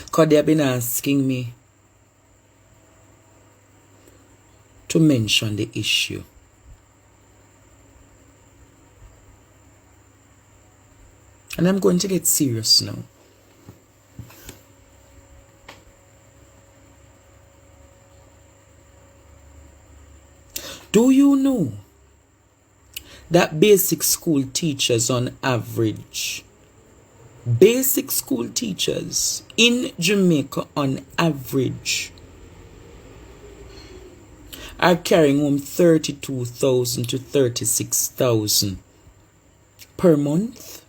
Because they have been asking me to mention the issue. And I'm going to get serious now. Do you know that basic school teachers on average, basic school teachers in Jamaica on average are carrying home 32,000 to 36,000 per month?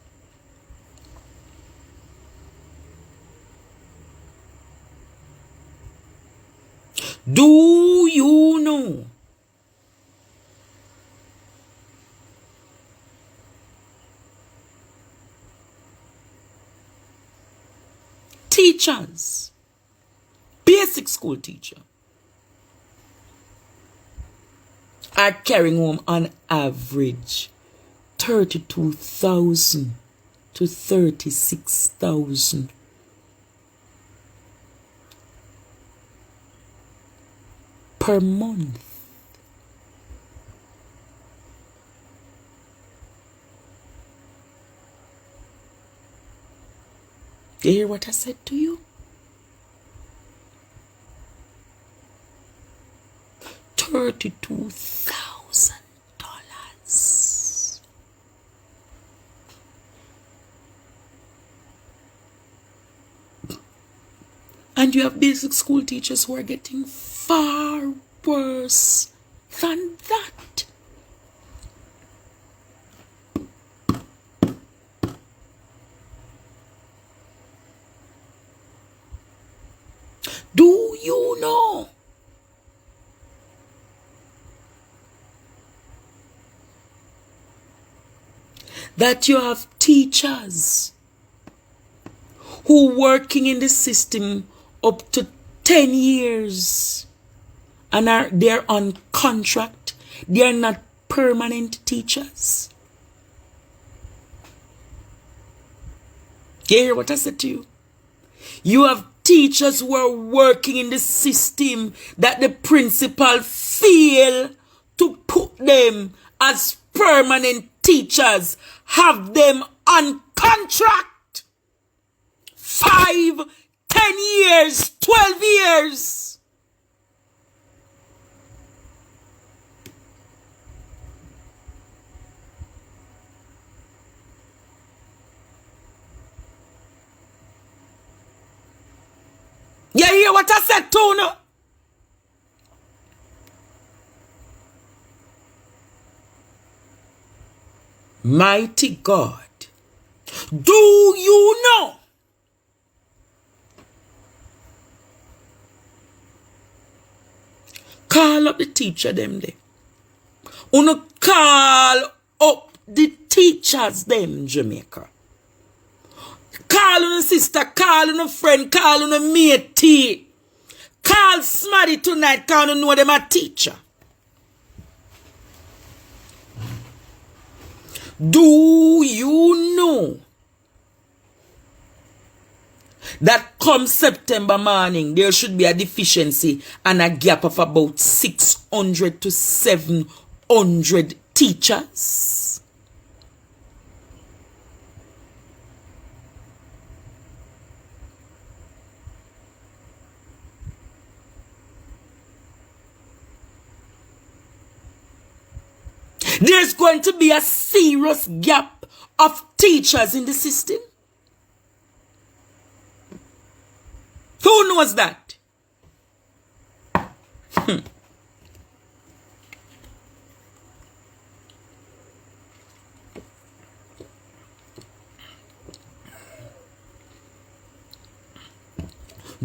Do you know teachers, basic school teacher, are carrying home on average 32,000 to 36,000 per month? You hear what I said to you? $32,000. And you have basic school teachers who are getting far worse than that. Do you know that you have teachers who working in the system up to 10 years and they're on contract? They are not permanent teachers. You hear what I said to you? You have teachers who are working in the system that the principal fail to put them as permanent teachers, have them on contract. 5, 10 years, 12 years. You hear what I said, Tuna? Mighty God. Do you know call up the teacher them there? Uno call up the teachers them Jamaica. Call on a sister, call on a friend, call on a matey. Call somebody tonight, call on know them a teacher. Do you know that come September morning, there should be a deficiency and a gap of about 600 to 700 teachers? There's going to be a serious gap of teachers in the system. Who knows that?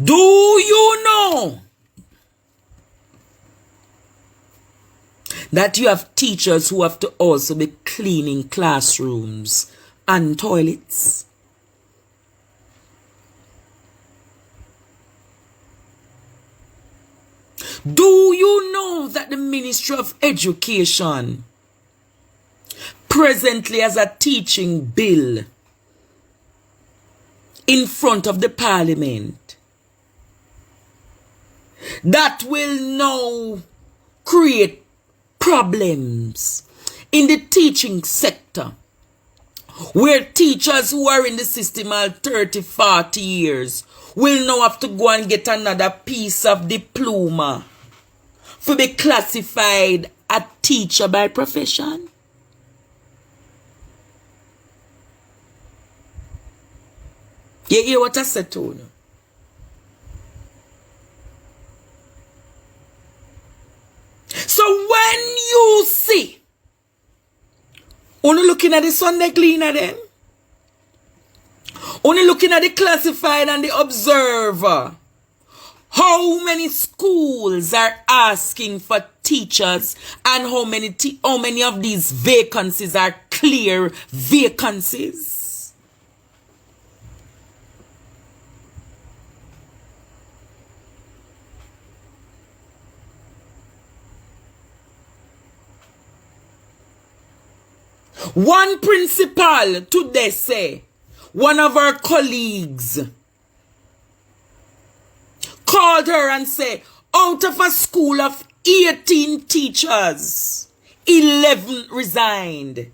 Do you know that you have teachers who have to also be cleaning classrooms and toilets? Do you know that the Ministry of Education presently has a teaching bill in front of the Parliament that will now create problems in the teaching sector, where teachers who are in the system are 30, 40 years will now have to go and get another piece of diploma to be classified a teacher by profession. You hear what I said to you? So when you see, only looking at the Sunday Cleaner then, only looking at the Classified and the Observer, how many schools are asking for teachers and how many of these vacancies are clear vacancies? One principal today say, one of her colleagues called her and said, out of a school of 18 teachers, 11 resigned.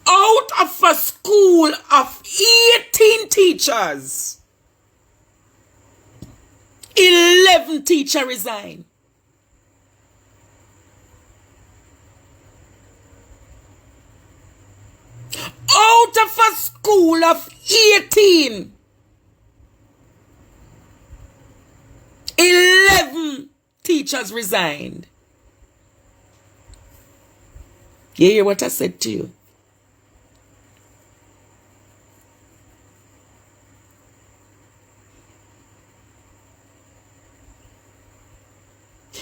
Out of a school of 18 teachers, 11 teachers resigned. Out of a school of 18, 11 teachers resigned. You hear what I said to you?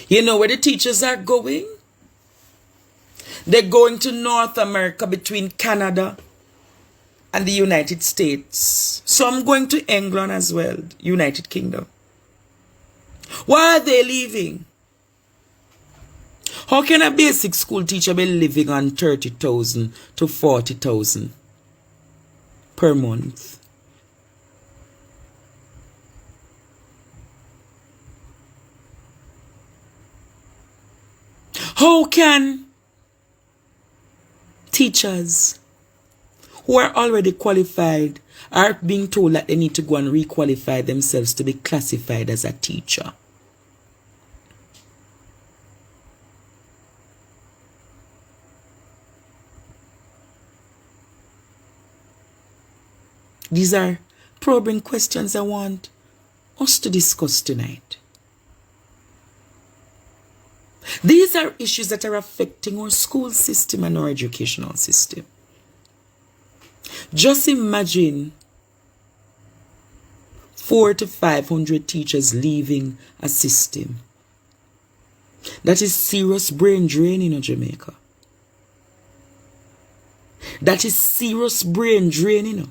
You know where the teachers are going? They're going to North America, between Canada and the United States. Some going to England as well, United Kingdom. Why are they leaving? How can a basic school teacher be living on 30,000 to 40,000 per month? How can teachers who are already qualified are being told that they need to go and requalify themselves to be classified as a teacher? These are probing questions I want us to discuss tonight. These are issues that are affecting our school system and our educational system. Just imagine 400 to 500 teachers leaving a system. That is serious brain drain in Jamaica. That is serious brain drain, you know.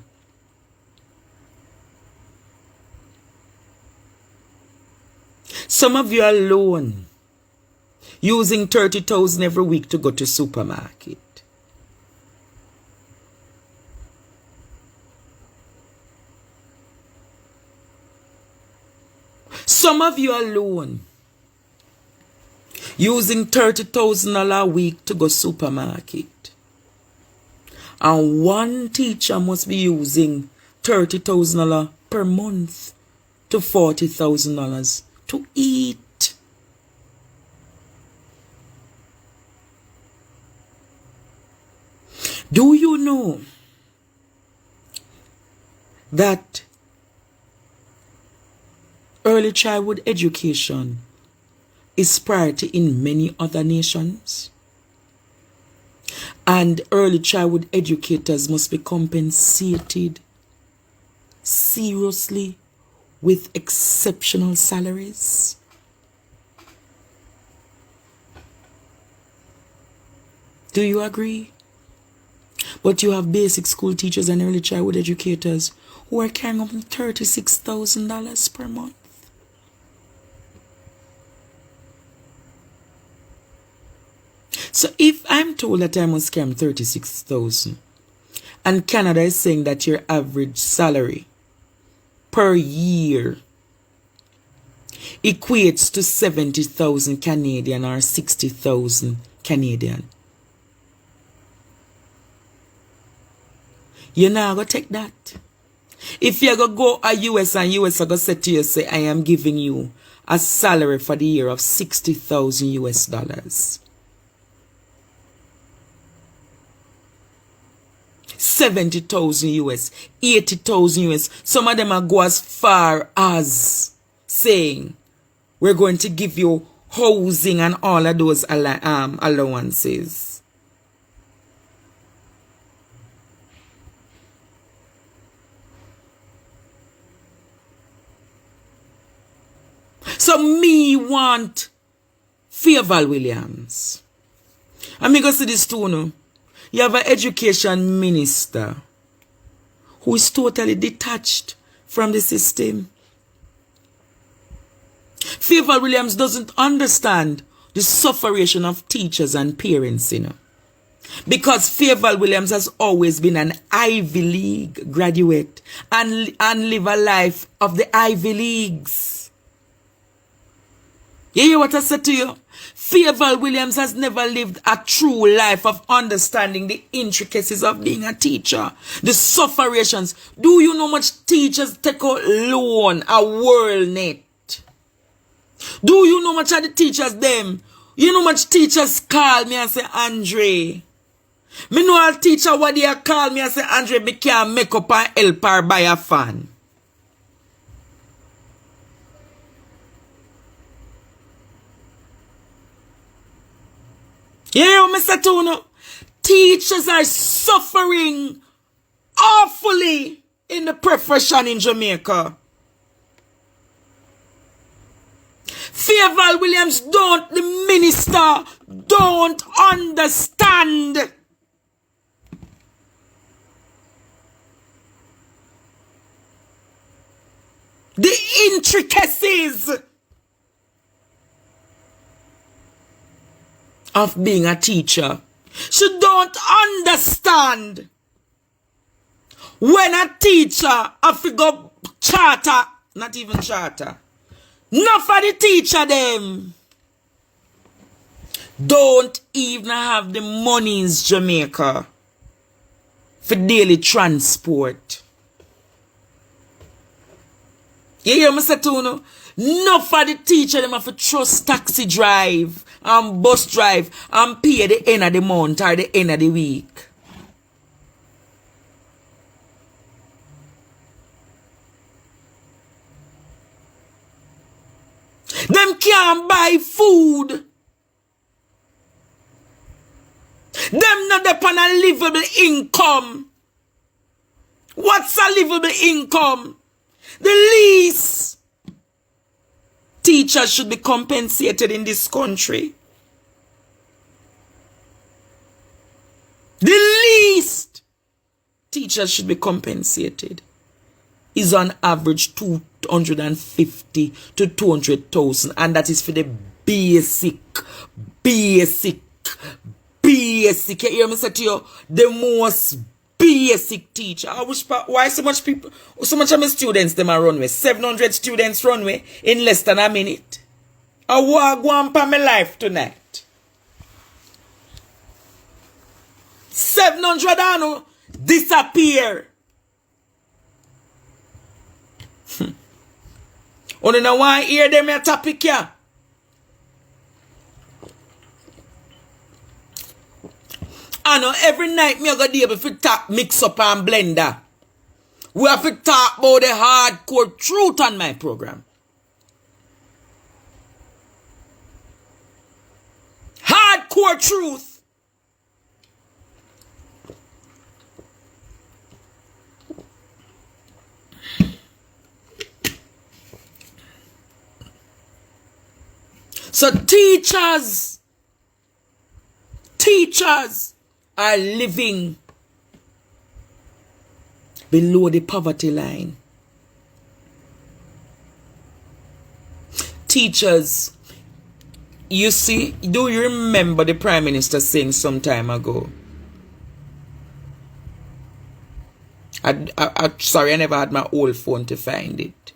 Some of you are alone, using 30,000 every week to go to supermarket. Some of you are alone, using $30,000 a week to go supermarket. And one teacher must be using $30,000 per month to $40,000 to eat. Do you know that early childhood education is priority in many other nations? And early childhood educators must be compensated seriously with exceptional salaries. Do you agree? But you have basic school teachers and early childhood educators who are carrying up $36,000 per month. So if I'm told that I must carry $36,000 And Canada is saying that your average salary per year equates to 70,000 Canadian or 60,000 Canadian. You're not going to take that. If you're going to go to US and US are going to say to you, say, I am giving you a salary for the year of 60,000 US dollars. 70,000 US, 80,000 US. Some of them are go as far as saying, we're going to give you housing and all of those allowances. So me want Favour Williams. And me go see this too, no? You have an education minister who is totally detached from the system. Favour Williams doesn't understand the suffering of teachers and parents, you know. Because Favour Williams has always been an Ivy League graduate and live a life of the Ivy Leagues. You hear what I said to you? Favour Williams has never lived a true life of understanding the intricacies of being a teacher. The sufferations. Do you know much teachers take out loan a world net? Do you know much of the teachers them? You know much teachers call me and say, Andre. Me know a teacher what they call me and say, Andre, me can't make up and help her buy a fan. You hear what I say to you? Teachers are suffering awfully in the profession in Jamaica. Favour Williams the minister don't understand the intricacies of being a teacher. She don't understand when a teacher have to go charter, not even charter. Not for the teacher them. Don't even have the money in Jamaica for daily transport. You hear me say to you? Not for the teacher them have to trust taxi drive and bus drive and pay at the end of the month or the end of the week. Them can't buy food. Them not upon a livable income. What's a livable income? The least teachers should be compensated in this country. The least teachers should be compensated is on average 250 to 200,000, and that is for the basic. You hear me say to you, the most basic teacher. I wish, why so much people, so much of my students them are runway. 700 students runway in less than a minute. I want to go on for my life tonight. 700 and disappear. Only no one hear them a topic here. I know every night me go be able to talk mix up and blender. We have to talk about the hardcore truth on my program. Hardcore truth. So teachers are living below the poverty line. Teachers, you see, do you remember the Prime Minister saying some time ago Sorry, I never had my old phone to find it.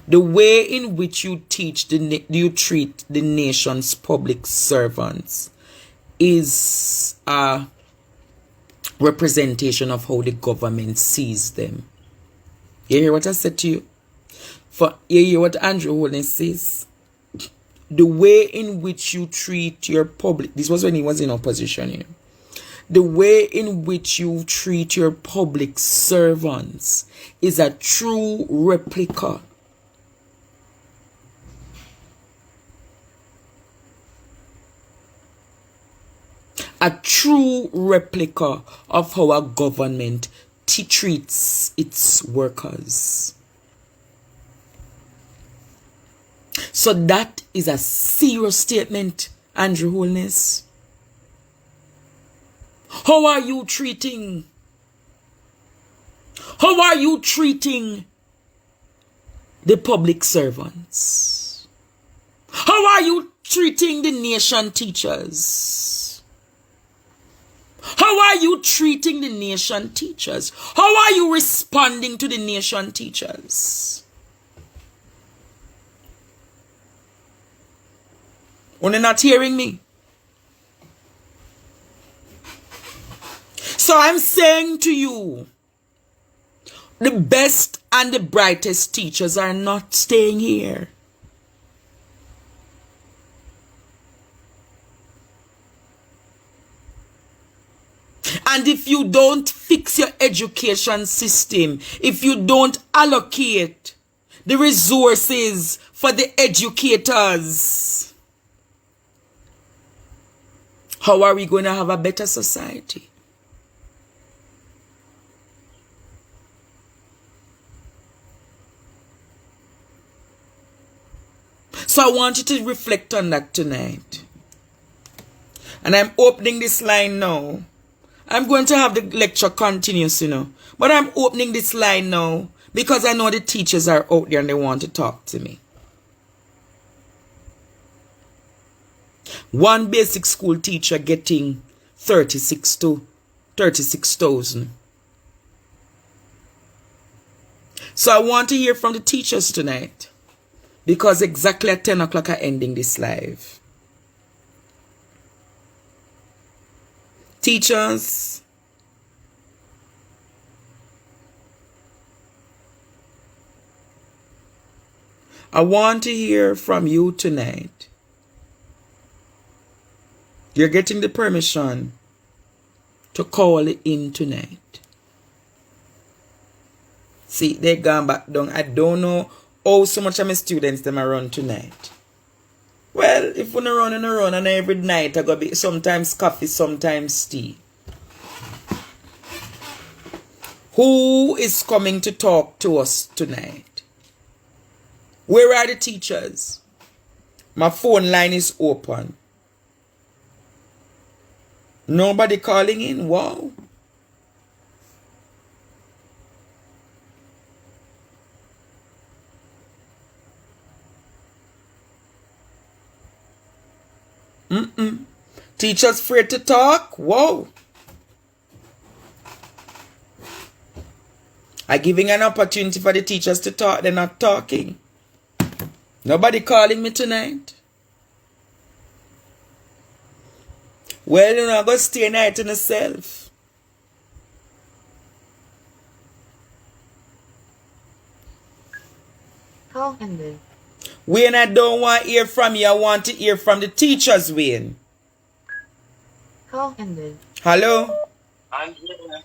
The way in which you treat the nation's public servants is a representation of how the government sees them. You hear what I said to you? You hear what Andrew Holness says? The way in which you treat your public, this was when he was in opposition here. The way in which you treat your public servants is a true replica of how a government treats its workers. So that is a serious statement, Andrew Holness. How are you treating the public servants? How are you treating the nation teachers? How are you treating the nation teachers? How are you responding to the nation teachers? You're not hearing me? So I'm saying to you, the best and the brightest teachers are not staying here. And if you don't fix your education system, if you don't allocate the resources for the educators, how are we going to have a better society? So I want you to reflect on that tonight. And I'm opening this line now. I'm going to have the lecture continuous, But I'm opening this line now because I know the teachers are out there and they want to talk to me. One basic school teacher getting 36 to 36,000. So I want to hear from the teachers tonight. Because exactly at 10 o'clock I'm ending this live. Teachers, I want to hear from you tonight. You're getting the permission to call in tonight. See, they gone back down. I don't know how so much of my students them are run tonight. Well, if we run and every night I go be sometimes coffee, sometimes tea. Who is coming to talk to us tonight? Where are the teachers? My phone line is open. Nobody calling in? Wow. Teachers afraid to talk? Whoa. I'm giving an opportunity for the teachers to talk. They're not talking. Nobody calling me tonight? Well, I'm going to stay night in myself. Call ended. Wayne, I don't want to hear from you. I want to hear from the teachers, Wayne. Call ended. Hello? Andrea,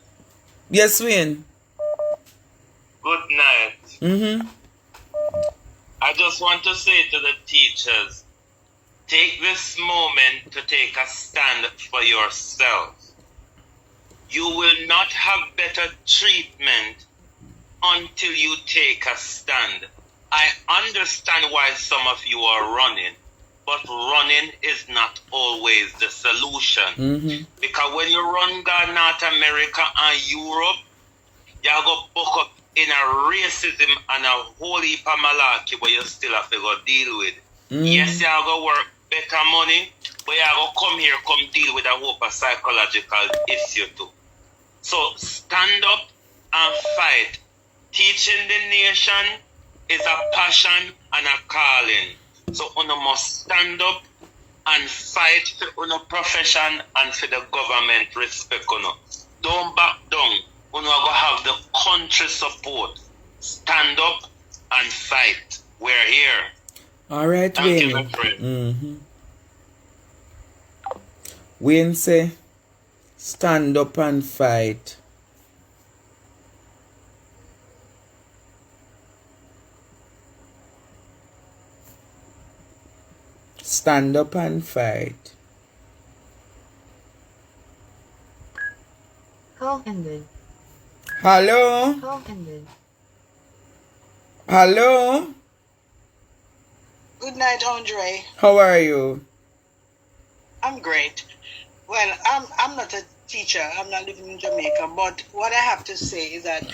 Yes, Wayne. good night. I just want to say to the teachers, take this moment to take a stand for yourselves. You will not have better treatment until you take a stand. I understand why some of you are running, but running is not always the solution. Because when you run God, North America and Europe, you go buck up in a racism and a whole heap of malarkey where you still have to go deal with. Yes, you go work better money, but you go come here, come deal with a whole psychological issue too. So stand up and fight. Teaching the nation is a passion and a calling. So una must stand up and fight for una profession and for the government respect una. Don't back down. Una go have the country support. Stand up and fight. We're here. All right, Thank you, Wayne. my friend. Wayne say, stand up and fight. Stand up and fight. Call ended. Hello? Call ended. Hello? Good night, Andre. How are you? I'm great. Well, I'm not a teacher. I'm not living in Jamaica. But what I have to say is that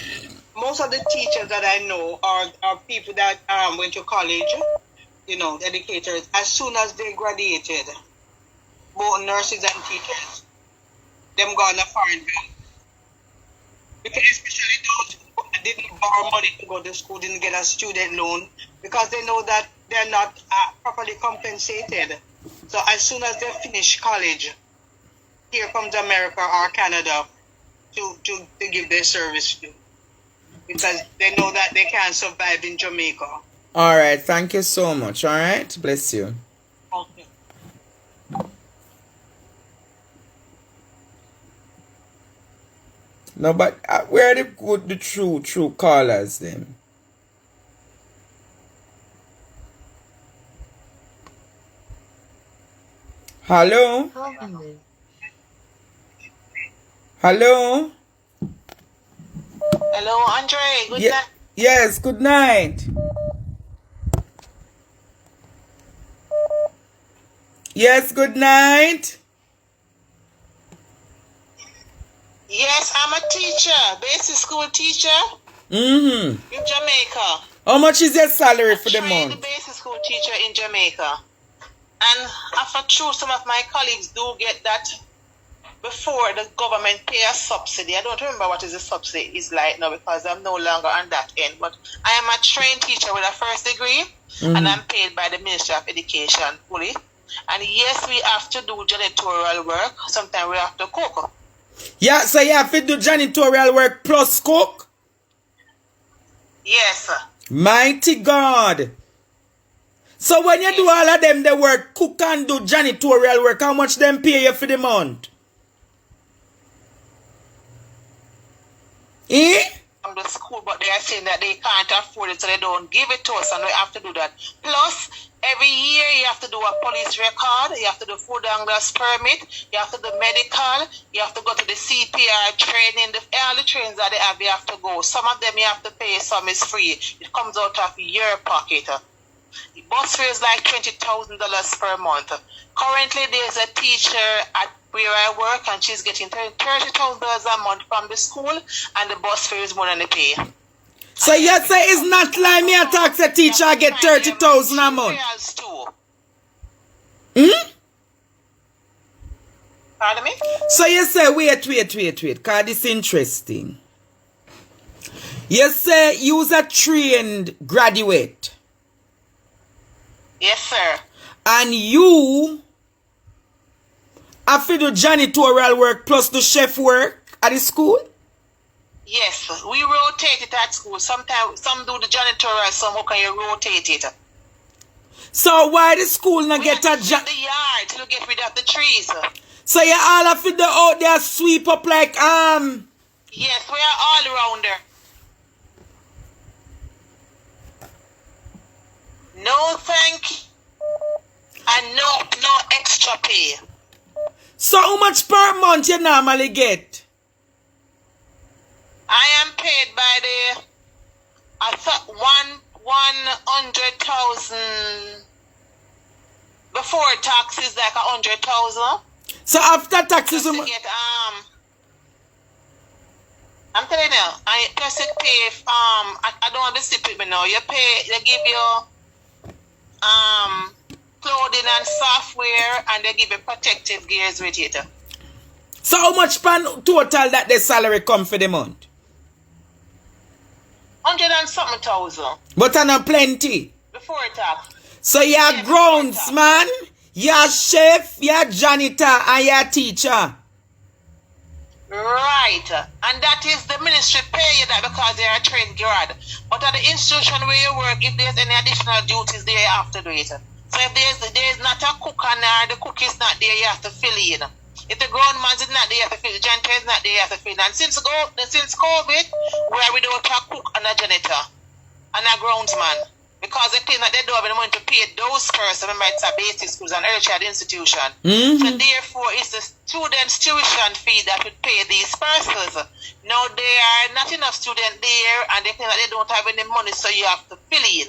most of the teachers that I know are people that went to college, educators. As soon as they graduated, both nurses and teachers, them gone a foreign job. Because especially those who didn't borrow money to go to school, didn't get a student loan, because they know that they're not properly compensated. So as soon as they finish college, here comes America or Canada to give their service to, because they know that they can't survive in Jamaica. All right, thank you so much. All right, bless you. Okay. No, but where are the true callers then? Hello? Call ended. Hello? Hello, Andre. Good night. Yes, good night. Yes, good night. Yes, I'm a teacher, basic school teacher Mm-hmm. in Jamaica. How much is your salary for the Trained month? basic school teacher in Jamaica. And after true, some of my colleagues do get that before the government pay a subsidy. I don't remember what is the subsidy is like now because I'm no longer on that end. But I am a trained teacher with a first degree, and I'm paid by the Ministry of Education fully. And yes, we have to do janitorial work. Sometimes we have to cook. Yeah, so you have to do janitorial work plus cook? Yes, sir. Mighty God. So when you do all of them, the work, cook and do janitorial work, how much them pay you for the month? Eh? From the school, but they are saying that they can't afford it, so they don't give it to us, and we have to do that. Plus, every year you have to do a police record, you have to do food anglers permit, you have to do medical, you have to go to the CPR training, all the trainings that they have, you have to go. Some of them you have to pay, some is free. It comes out of your pocket. The bus fare is like $20,000 per month. Currently, there's a teacher at where I work, and she's getting $30,000 a month from the school, and the bus fare is more than the pay. So you say it's not like me a tax a teacher I get 30,000 a month? Hmm? Pardon me? So you say, wait, because this is interesting. You say you's a trained graduate. Yes, sir. And you have to do janitorial work plus the chef work at the school? Yes, we rotate it at school. Sometimes some do the janitorial, some how can you rotate it? So why the school not We get have a to clean the yard to get rid of the trees. So you all have to do out there sweep up like Yes, we are all rounder. No thank you. And no extra pay. So how much per month you normally get? I am paid by the 100,000 before taxes, like 100,000. So after taxes, Just to get I'm telling you, I just pay I don't want to sleep with me now. You pay, they give you clothing and software, and they give you protective gears with it. So how much pan total that the salary come for the month? 100 and something thousand. But I know plenty. Before tax. So you're Yeah, groundsman, you're chef, you're janitor, and you're teacher. Right. And that is the ministry pay you that because they are trained grad. But at the institution where you work, if there's any additional duties there, you have to do it. So if there's not a cook and the cook is not there, you have to fill in. If the groundman is not there, you have to fill. The janitor is not there, you have to fill. And since COVID, where we don't have a cook and a janitor and a groundsman. Because they think that they don't have the money to pay those persons, remember it's a basic schools and early child institution. Mm-hmm. So therefore, it's the students' tuition fee that would pay these persons. Now there are not enough students there, and they think that they don't have any money, so you have to fill in.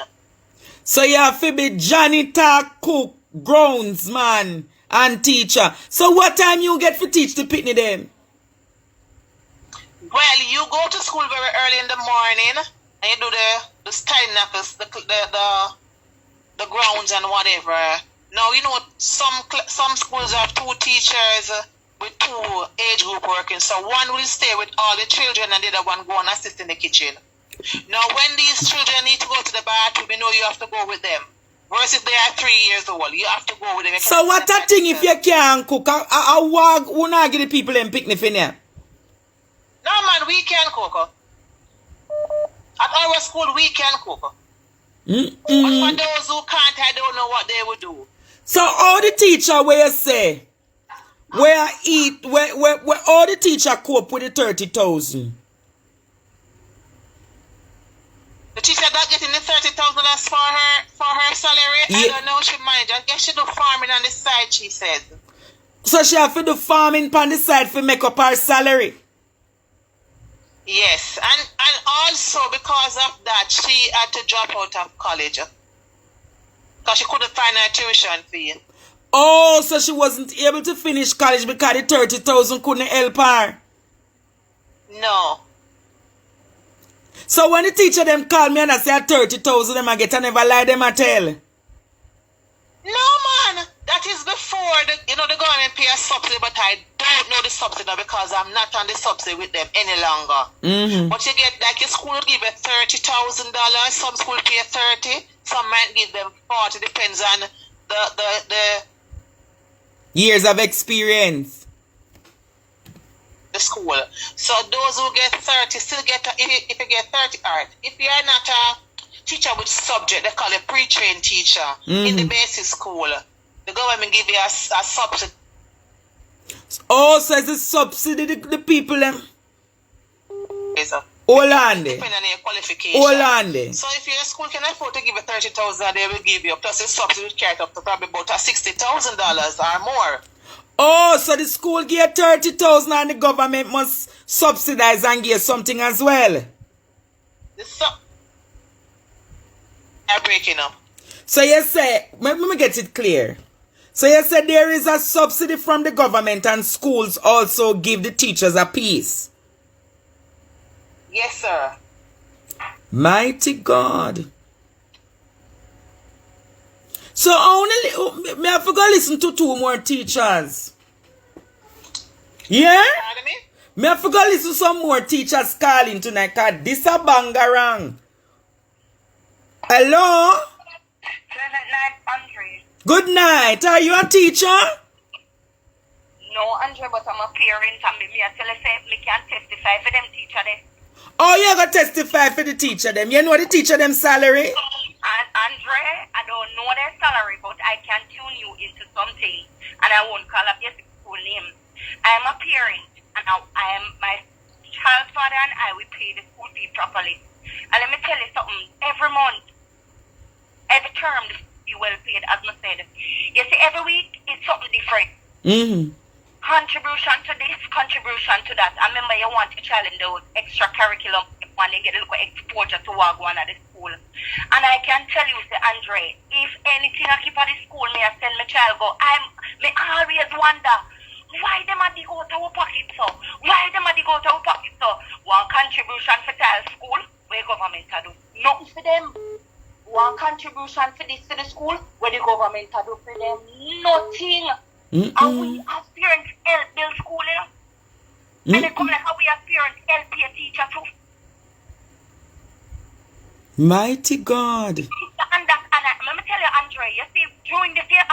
So you have to be janitor, cook, groundsman, and teacher. So what time you get for teach the pitney them? Well, you go to school very early in the morning, and you do the style knuckles, the grounds and whatever. Now, you know, some schools have 2 teachers with 2 age group working. So one will stay with all the children and the other one go and assist in the kitchen. Now, when these children need to go to the bathroom, you know you have to go with them. Versus they are 3 years old, you have to go with them. So what a thing if you can't cook? I who not give the people them picnic in there? No, man, we can cook. At our school, we can cook. But for those who can't, I don't know what they would do. So all the teacher where you say, where all the teacher cope with the 30,000? The teacher that getting the 30,000 for her salary. Yeah. I don't know she manage. I guess she do farming on the side, she says. So she have to do farming on the side for make up her salary. Yes, and also because of that, she had to drop out of college because she couldn't find her tuition fee. Oh, so she wasn't able to finish college because the 30,000 couldn't help her. No. So when the teacher them call me and I say 30,000 them I get, I never lie them I tell. No, man. That is before the government pay a subsidy, but I don't know the subsidy now because I'm not on the subsidy with them any longer. Mm-hmm. But you get, like, your school will give you $30,000. Some school pay 30. Some might give them 40. Depends on the Years of experience. The school. So those who get 30 still get if you get 30 art. If you are not a teacher with subject, they call it pre-trained teacher in the basic school. The government give you a subsidy. Oh, so it's a subsidy the people them. Yes, Holande. depending on your qualification. Holande. So if your school can afford to give you 30,000, they will give you plus the subsidy will carry it up to probably about $60,000 or more. Oh, so the school give 30,000 and the government must subsidize and give something as well. They're breaking up. So you say, let me get it clear. So you said there is a subsidy from the government and schools also give the teachers a piece. Yes, sir. Mighty God. So only me I forgot listen to 2 more teachers. Yeah? Pardon me? Me I forgot listen to some more teachers calling tonight cause this a bangarang. Hello? Pleasant night, Andre. Good night. Are you a teacher? No, Andre, but I'm a parent and me I tell you say me can testify for them teacher there. Oh, you got to testify for the teacher them. You know the teacher them salary? And Andre, I don't know their salary, but I can tune you into something, and I won't call up your school name. I'm a parent, and I am my child's father, and I will pay the school fee properly. And let me tell you something. Every month, every term, the fee well paid, as I said. You see, every week it's something different. Mm-hmm. Contribution to this, contribution to that. I remember you want to challenge the extra curriculum and they get a little exposure to what going at the school. And I can tell you, say, Andre, if anything I keep at the school, me I send my child go, me always wonder, why them at the go to our pocket so? Why them at the go to our pocket so? One contribution for child school, where government to do. Nothing for them. One contribution for this to the school, where the government to do for them. Nothing. And we as parents help build school, And they come like how we as parents help your teacher too. Mighty God. And that, and let me tell you, Andre, you see, during this year,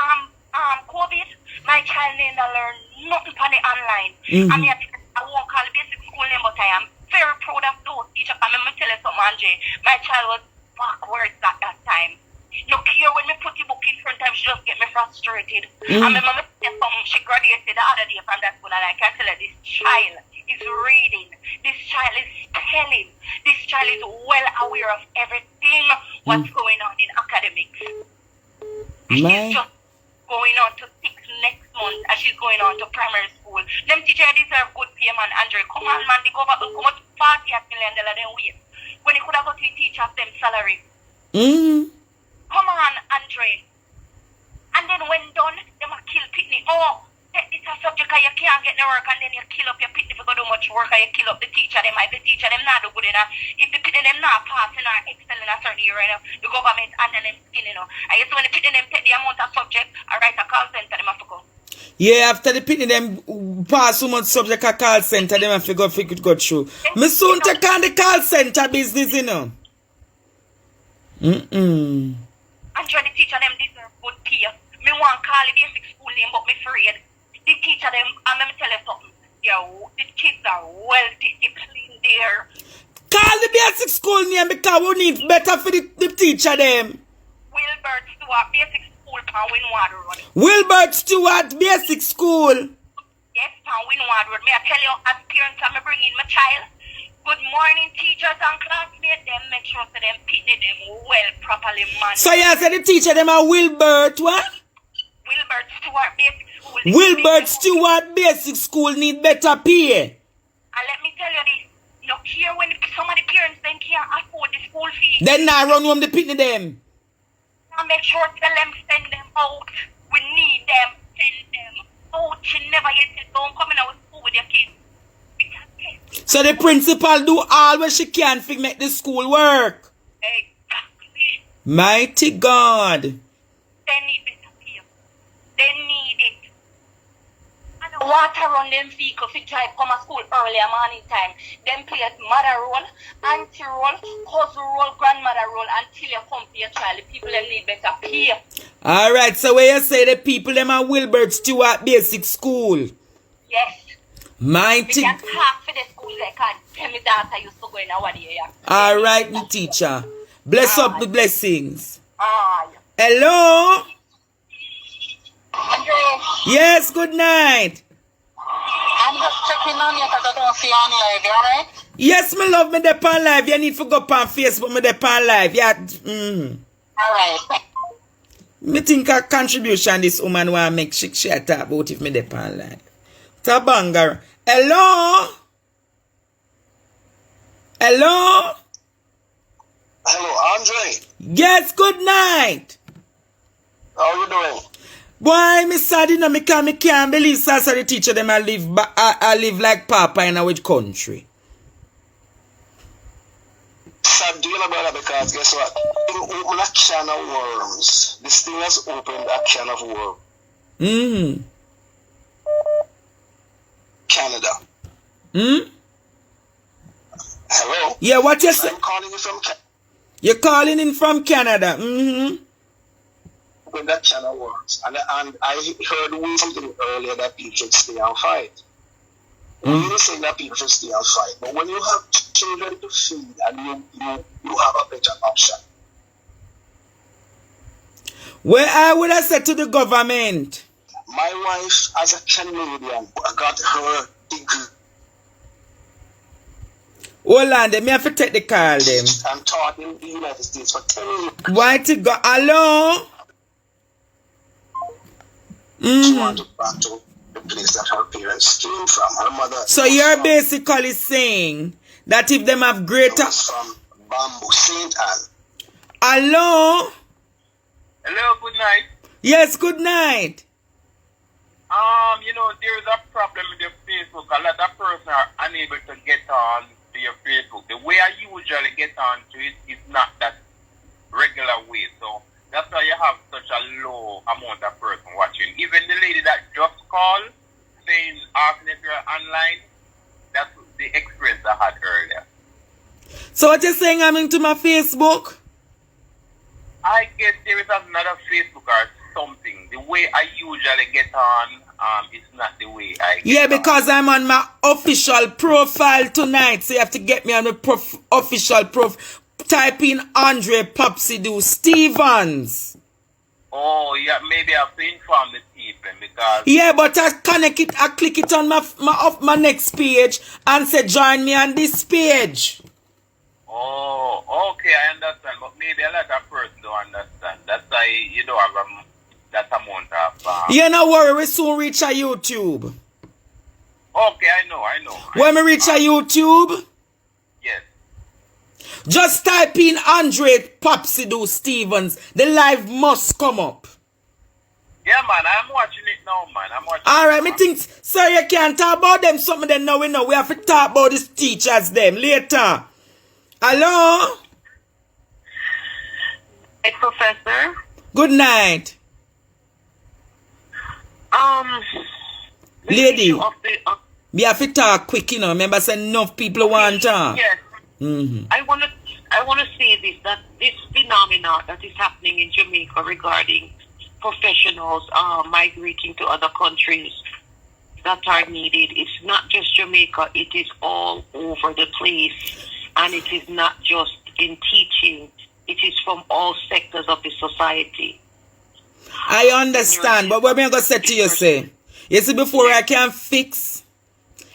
COVID, my child didn't learn nothing on the online. I mean, I won't call the basic school name, but I am very proud of those teachers. I mean, let me tell you something, Andre. My child was backwards at that time. Look here, when me put the book in front of her, she just get me frustrated. I mean, let me tell you something, she graduated the other day from that school, and I can tell her this child is reading, this child is spelling, this child is well aware of everything what's going on in academics. She's just going on to 6 next month, and she's going on to primary school. Them teachers deserve good pay, man. Andre, come on, man, they go back, come out $40 million then wait. When they could have got to teach of them salary. Come on, Andre. And then when done, they might kill Pitney. Oh, it's a subject you can't get the work, and then you kill up your Pitney for do much work, and you kill up the teacher. They might the teacher them not do good enough. If the Pitney them not passing or excelling a certain year, the government and then them skin, I guess when the Pitney them take the amount of subject, I write a call center, them have to go. Yeah, after the Pitney them pass so much subject a call center, them have to go figure it go through. Me soon take on the call center business, And try the teacher them deserve good pay. Me want call the basic school name, but me afraid. The teacher them, and let me tell you something. The kids are well disciplined there. Call the basic school name because we need better for the teacher them. Wilbert Stewart Basic School on Windward Road. Wilbert Stewart Basic School. Yes, on Windward Road. May I tell you, as parents, I'm bringing my child. Good morning, teachers and classmates. Them make sure that them Pitney them well properly managed. So you said the teacher them are Wilbert what? Wilbert Stewart Basic School. Wilbert Stewart Basic School need better pay. And let me tell you this. Look here, when some of the parents then can't afford the school fee. Then now run home the Pitney them. And make sure tell them send them out. We need them. Send them out. She never yet said don't come in our school with your kids. So the principal do all what she can to make the school work. Exactly. Mighty God. They need better pay. They need it. And the water on them vehicle to drive come to school earlier morning time. Them play mother role, auntie role, cousin role, grandmother role until you come for your child. The people them need better pay. Alright, so where you say the people them are Wilbert Stewart Basic School? Yes. Mighty. We can talk for the school like I tell me daughter used to go in our day. Alright, me teacher. Bless up the blessings. Aye. Hello? Andre, Yes, good night. I'm just checking on you because I don't see you on live, alright? Yes, me love me dey on live. You need to go on Facebook, me dey on live. Yeah. Alright. Me think a contribution this woman want make she talk about if me dey on live. Tabanger. Hello? Hello? Hello, Andre. Yes, good night. How you doing? Boy, me sad you know, me can't believe so the teacher them I live like Papa in which country. Sad doing about that because guess what? It opened a can of worms. This thing has opened a can of worms. Canada. Hello? Yeah, what you say? I'm calling you from Canada. You're calling in from Canada. When that channel works. And I heard something earlier that people should stay and fight. We didn't say that people should stay and fight. But when you have children to feed and you have a better option. Well, I would have said to the government. My wife, as a Canadian, got her degree. Hold on, me have to take the call them. And taught in the United States for 10 years. Why to go? Hello? She wanted back to the place that her parents came from. Her mother. So you're basically saying that if them have greater. From Bamboo, St. Anne. Hello? Hello, good night. Yes, good night. There is a problem with your Facebook. A lot of persons are unable to get on to your Facebook. The way I usually get on to it is not that regular way. So that's why you have such a low amount of person watching. Even the lady that just called, saying, asking if you're online, So what you saying I'm into my Facebook? I guess there is another Facebook or something. The way I usually get on, it's not the way I get Yeah, on. because I'm on my official profile tonight. So you have to get me on the official profile. Type in Andre Popsido Stevens. Oh, yeah, maybe I have to inform the people because... Yeah, but I connect it, I click it on my next page and say join me on this page. Oh, okay, I understand. But maybe a lot of persons don't understand. That's why you don't have that amount of... You no worry, we soon reach a YouTube. Okay, I know. When we reach a YouTube, Yes. just type in Andre Popsido Stevens. The live must come up. Yeah, man, I'm watching it now, man. Alright, me think, sir, you can't talk about them something then now we know. We have to talk about these teachers them later. Hello? Hey, Professor. Good night. The Lady. issue of the, We have to talk quick, you know. Remember, say enough people want to talk. yes. Mm-hmm. I want to say this, that this phenomena that is happening in Jamaica regarding professionals migrating to other countries that are needed, it's not just Jamaica, it is all over the place. And it is not just in teaching, it is from all sectors of the society. I understand, but what I'm going to say to you, say, you see, before I can fix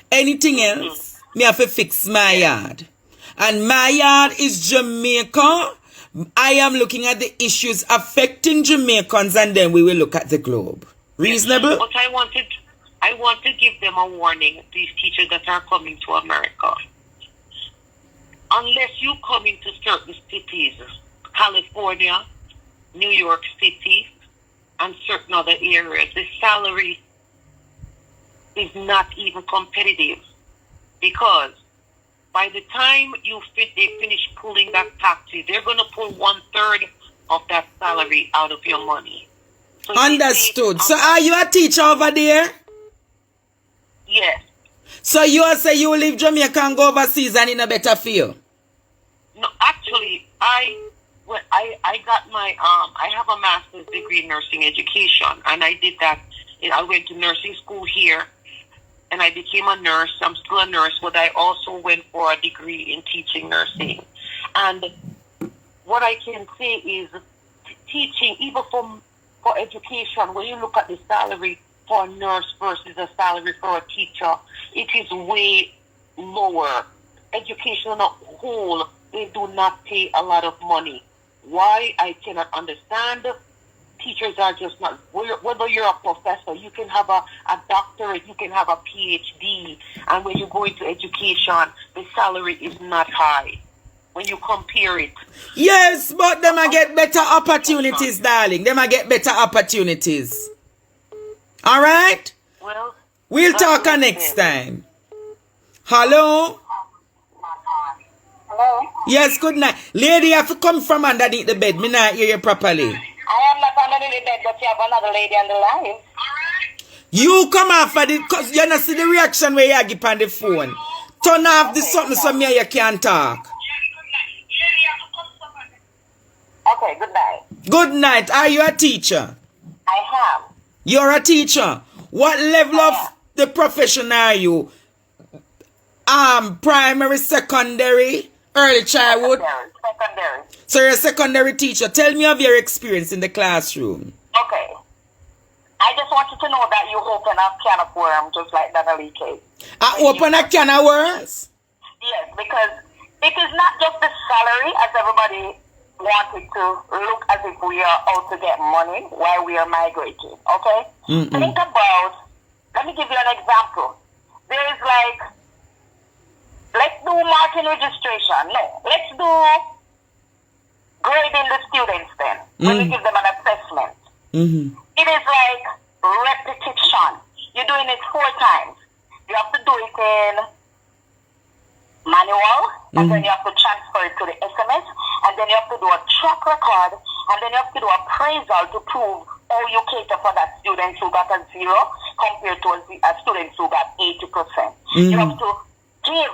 anything else, me have to fix my yard. And my yard is Jamaica. I am looking at the issues affecting Jamaicans, and then we will look at the globe. Reasonable? But I want to give them a warning, these teachers that are coming to America. Unless you come into certain cities, California, New York City, and certain other areas, the salary is not even competitive, because by the time they finish pulling that taxi, they're going to pull 1/3 of that salary out of your money. So Understood. So are you a teacher over there? Yes. So you say you leave Jamaica and go overseas and in a better field? No, actually, I got my I have a master's degree in nursing education, and I did that. I went to nursing school here, and I became a nurse. I'm still a nurse, but I also went for a degree in teaching nursing. And what I can say is, teaching, even for education, when you look at the salary for a nurse versus a salary for a teacher, it is way lower. Education on a whole, they do not pay a lot of money. Why? I cannot understand. Teachers are just not, whether you're a professor, you can have a doctorate, you can have a PhD, and when you go into education, the salary is not high when you compare it. Yes, but them might get better opportunities, darling. They might get better opportunities. All right? Well, We'll talk next time. Hello? Hello? Yes, good night. Lady, you have to come from underneath the bed. Me not hear you properly. I am not underneath the bed, but you have another lady on the line. You come off of it because you not see the reaction where you give on the phone. Turn off the something so me you can't talk. Okay, good night. Good night. Are you a teacher? I am. You're a teacher. What level of the profession are you? Primary, secondary, early childhood? Secondary. So you're a secondary teacher. Tell me of your experience in the classroom. Okay. I just want you to know that you open a can of worms just like that cake. I open a can of worms? Yes, because it is not just the salary, as everybody wanted to look as if we are out to get money while we are migrating, okay? Think about, let me give you an example. There is like, let's do marking registration. No, let's do grading the students then, when you give them an assessment. It is like repetition. You're doing it 4 times. You have to do it in manual, and then you have to transfer it to the SMS, and then you have to do a track record, and then you have to do appraisal to prove how you cater for that student who got a 0 compared to a student who got 80%. You have to give,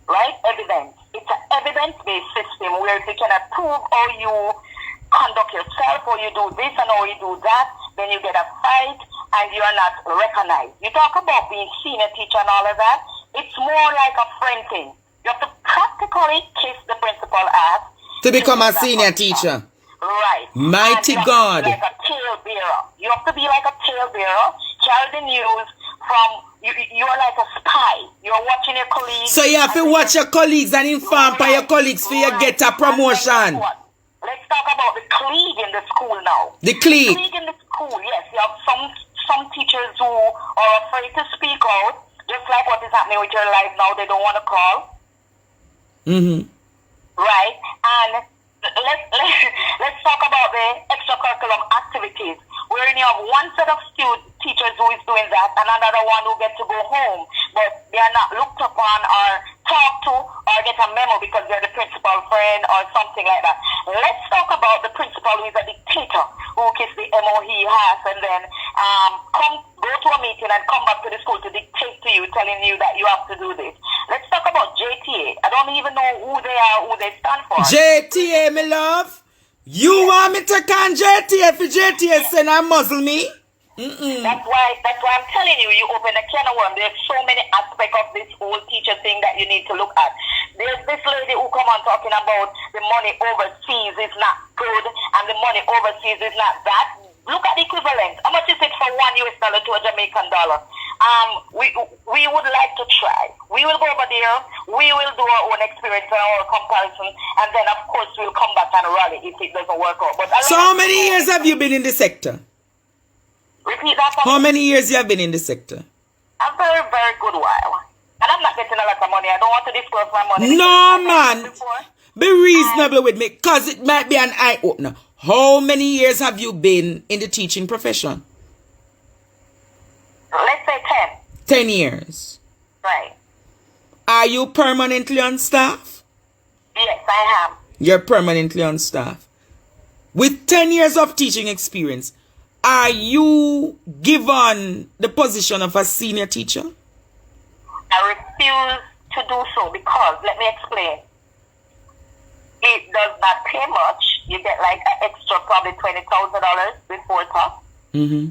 right, evidence. It's an evidence-based system where they can prove how you conduct yourself, or you do this and how you do that, then you get a fight and you're not recognized. You talk about being senior teacher and all of that. It's more like a friend thing. You have to practically kiss the principal ass to become a senior teacher. Right. Mighty God. Like a talebearer. You have to be like a talebearer, carry the news from, you're like a spy. You're watching your colleagues. So you have to watch your colleagues and inform by your colleagues for you get a promotion. Let's talk about the clique in the school now. The clique. The clique in the school, yes. You have some teachers who are afraid to speak out, just like what is happening with your life now. They don't want to call. Mm-hmm. Right? And let's talk about the extracurriculum activities, wherein you have one set of teachers who is doing that and another one who gets to go home, but they are not looked upon or talked to or get a memo because they're the principal friend or something like that. Let's talk about the principal who is a dictator, who kisses the MO he has and then go to a meeting and come back to the school to dictate to you, telling you that you have to do this. Let's talk about JTA. I don't even know who they are, who they stand for. JTA, my love. You want me to can JTA for JTA send and muzzle me? That's why I'm telling you, you open a can of worms. There's so many aspects of this whole teacher thing that you need to look at. There's this lady who come on talking about the money overseas is not good and the money overseas is not that. Look at the equivalent. How much is it for $1 to a Jamaican dollar? We would like to try. We will go over there. We will do our own experience and our comparison, and then of course we'll come back and rally if it doesn't work out. But so how many years have you been in the sector? Repeat that. How many years you have been in the sector? A very, very good while. And I'm not getting a lot of money. I don't want to disclose my money. No, man. Be reasonable with me, because it might be an eye-opener. How many years have you been in the teaching profession? Let's say 10. 10 years. Right. Are you permanently on staff? Yes, I am. You're permanently on staff. With 10 years of teaching experience, are you given the position of a senior teacher? I refuse to do so because, let me explain. It does not pay much. You get like an extra probably $20,000 before tax. Mm-hmm.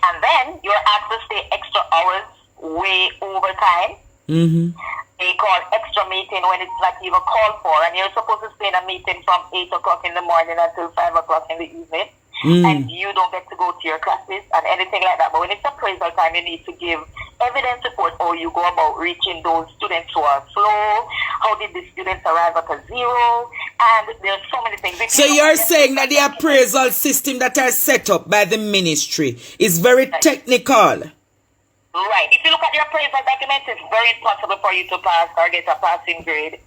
And then you're asked to stay extra hours way over time. Mm-hmm. They call extra meeting when it's not even called for. And you're supposed to stay in a meeting from 8 o'clock in the morning until 5 o'clock in the evening. And you don't get to go to your classes and anything like that. But when it's appraisal time, you need to give evidence report or you go about reaching those students who are slow. How did the students arrive at a zero? And there's so many things. So you're saying that the appraisal system that are set up by the ministry is very technical. Right. If you look at the appraisal documents, it's very impossible for you to pass or get a passing grade.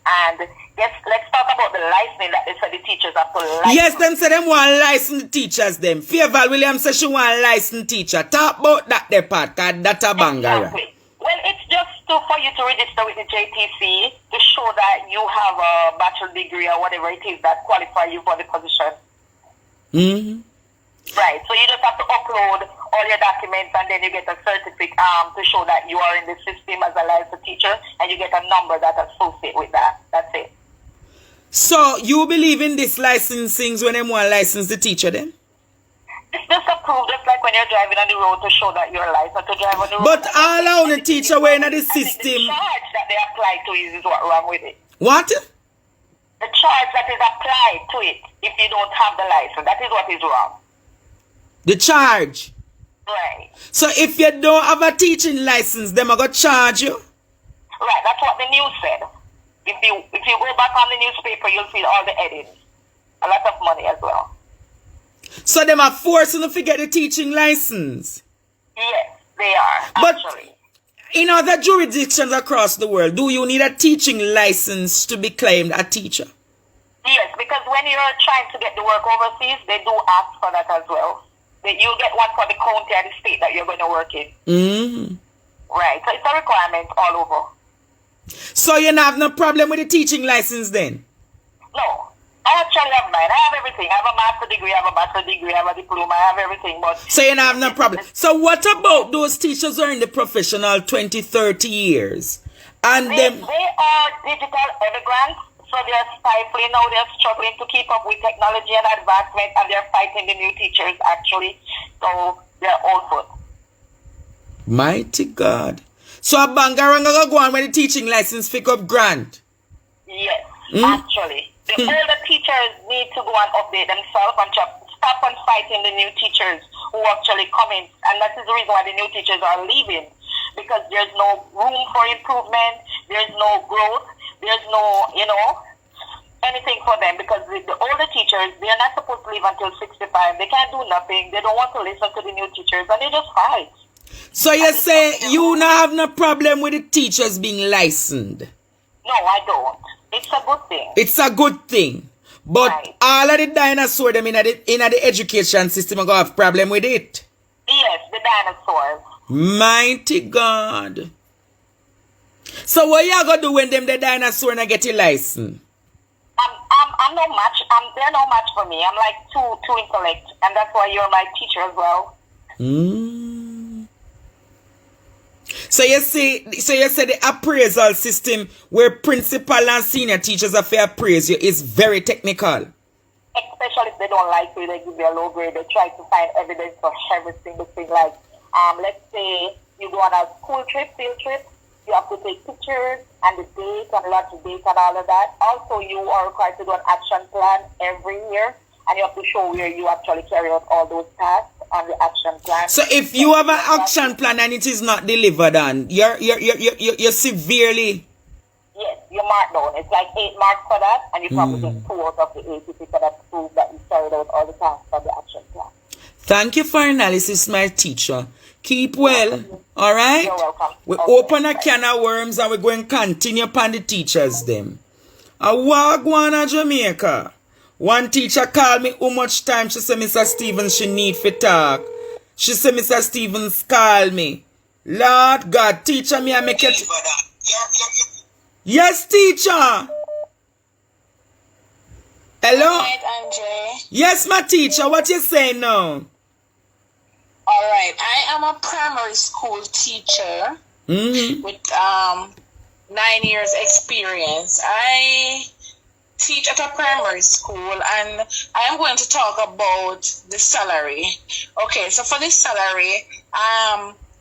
And let's talk about the licensing that they said the teachers have to license. Yes, them say them want license the teachers them. Favour Williams says she want license teacher. Talk about that there part, cause that's a banger. Exactly. Well, it's just for you to register with the JTC to show that you have a bachelor degree or whatever it is that qualify you for the position. Mm-hmm. Right. So you just have to upload all your documents and then you get a certificate to show that you are in the system as a licensed teacher and you get a number that associates with that. That's it. So you believe in this licensing when they want to license the teacher then? It's just approved, just like when you're driving on the road to show that you're licensed to drive on the road. But all out the teacher we're in the system. The charge that they apply to is what wrong with it. What? The charge that is applied to it if you don't have the license, that is what is wrong. The charge. Right. So if you don't have a teaching license, them are going to charge you? Right, that's what the news said. If you go back on the newspaper, you'll see all the headings. A lot of money as well. So them are forcing you to get the teaching license? Yes, they are, but actually. In other jurisdictions across the world, do you need a teaching license to be claimed a teacher? Yes, because when you're trying to get the work overseas, they do ask for that as well. You'll get one for the county and the state that you're going to work in. Mm-hmm. Right, so it's a requirement all over. So you don't have no problem with the teaching license then? No, I actually have mine. I have everything. I have a master's degree, I have a bachelor's degree, I have a diploma, I have everything. But so you don't have no problem. So what about those teachers who are in the professional 20, 30 years And They them, are digital immigrants, so they're stifling now. They're struggling to keep up with technology and advancement, and they're fighting the new teachers, actually. So they're all good. mighty God. So a bangaranga go on when the teaching license pick up grant. Yes, actually. The older teachers need to go and update themselves and stop on fighting the new teachers who actually come in. And that is the reason why the new teachers are leaving. Because there's no room for improvement, there's no growth, there's no, anything for them. Because the older teachers, they're not supposed to leave until 65. They can't do nothing. They don't want to listen to the new teachers, and they just fight. So you say you not have no problem with the teachers being licensed? No, I don't. It's a good thing. It's a good thing. But Right. all of the dinosaurs them in the education system are going to have problem with it. Yes, the dinosaurs. Mighty God. So what you going to do when them the dinosaur not get a license? I'm no match. They're no match for me. I'm like too intellect, and that's why you're my teacher as well. So you say the appraisal system where principal and senior teachers are fair appraise you is very technical. Especially if they don't like you, they give you a low grade. They try to find evidence for every single thing. Like, let's say you go on a school trip, field trip, you have to take pictures and the date and lunch date and all of that. Also, you are required to do an action plan every year, and you have to show where you actually carry out all those tasks on the action plan. So if you have an action plan and it is not delivered on, you're severely... Yes, you mark down. It's like 8 marks for that, and you probably get 2 out of the 8 if you could have proved that you carried out all the tasks on the action plan. Thank you for analysis, my teacher. Keep well, all right? You're welcome. We Okay. open a can of worms and we're going to continue upon the teachers them. A wagwan Jamaica. One teacher called me how much time. She said, Mr. Stevens, she need for talk. She said, Mr. Stevens, call me. Lord God, teacher me, I make it. Yes, teacher. Hello? Right, Andre. Yes, my teacher. What you saying now? All right. I am a primary school teacher with 9 years experience. I teach at a primary school, and I am going to talk about the salary. Okay, so for this salary,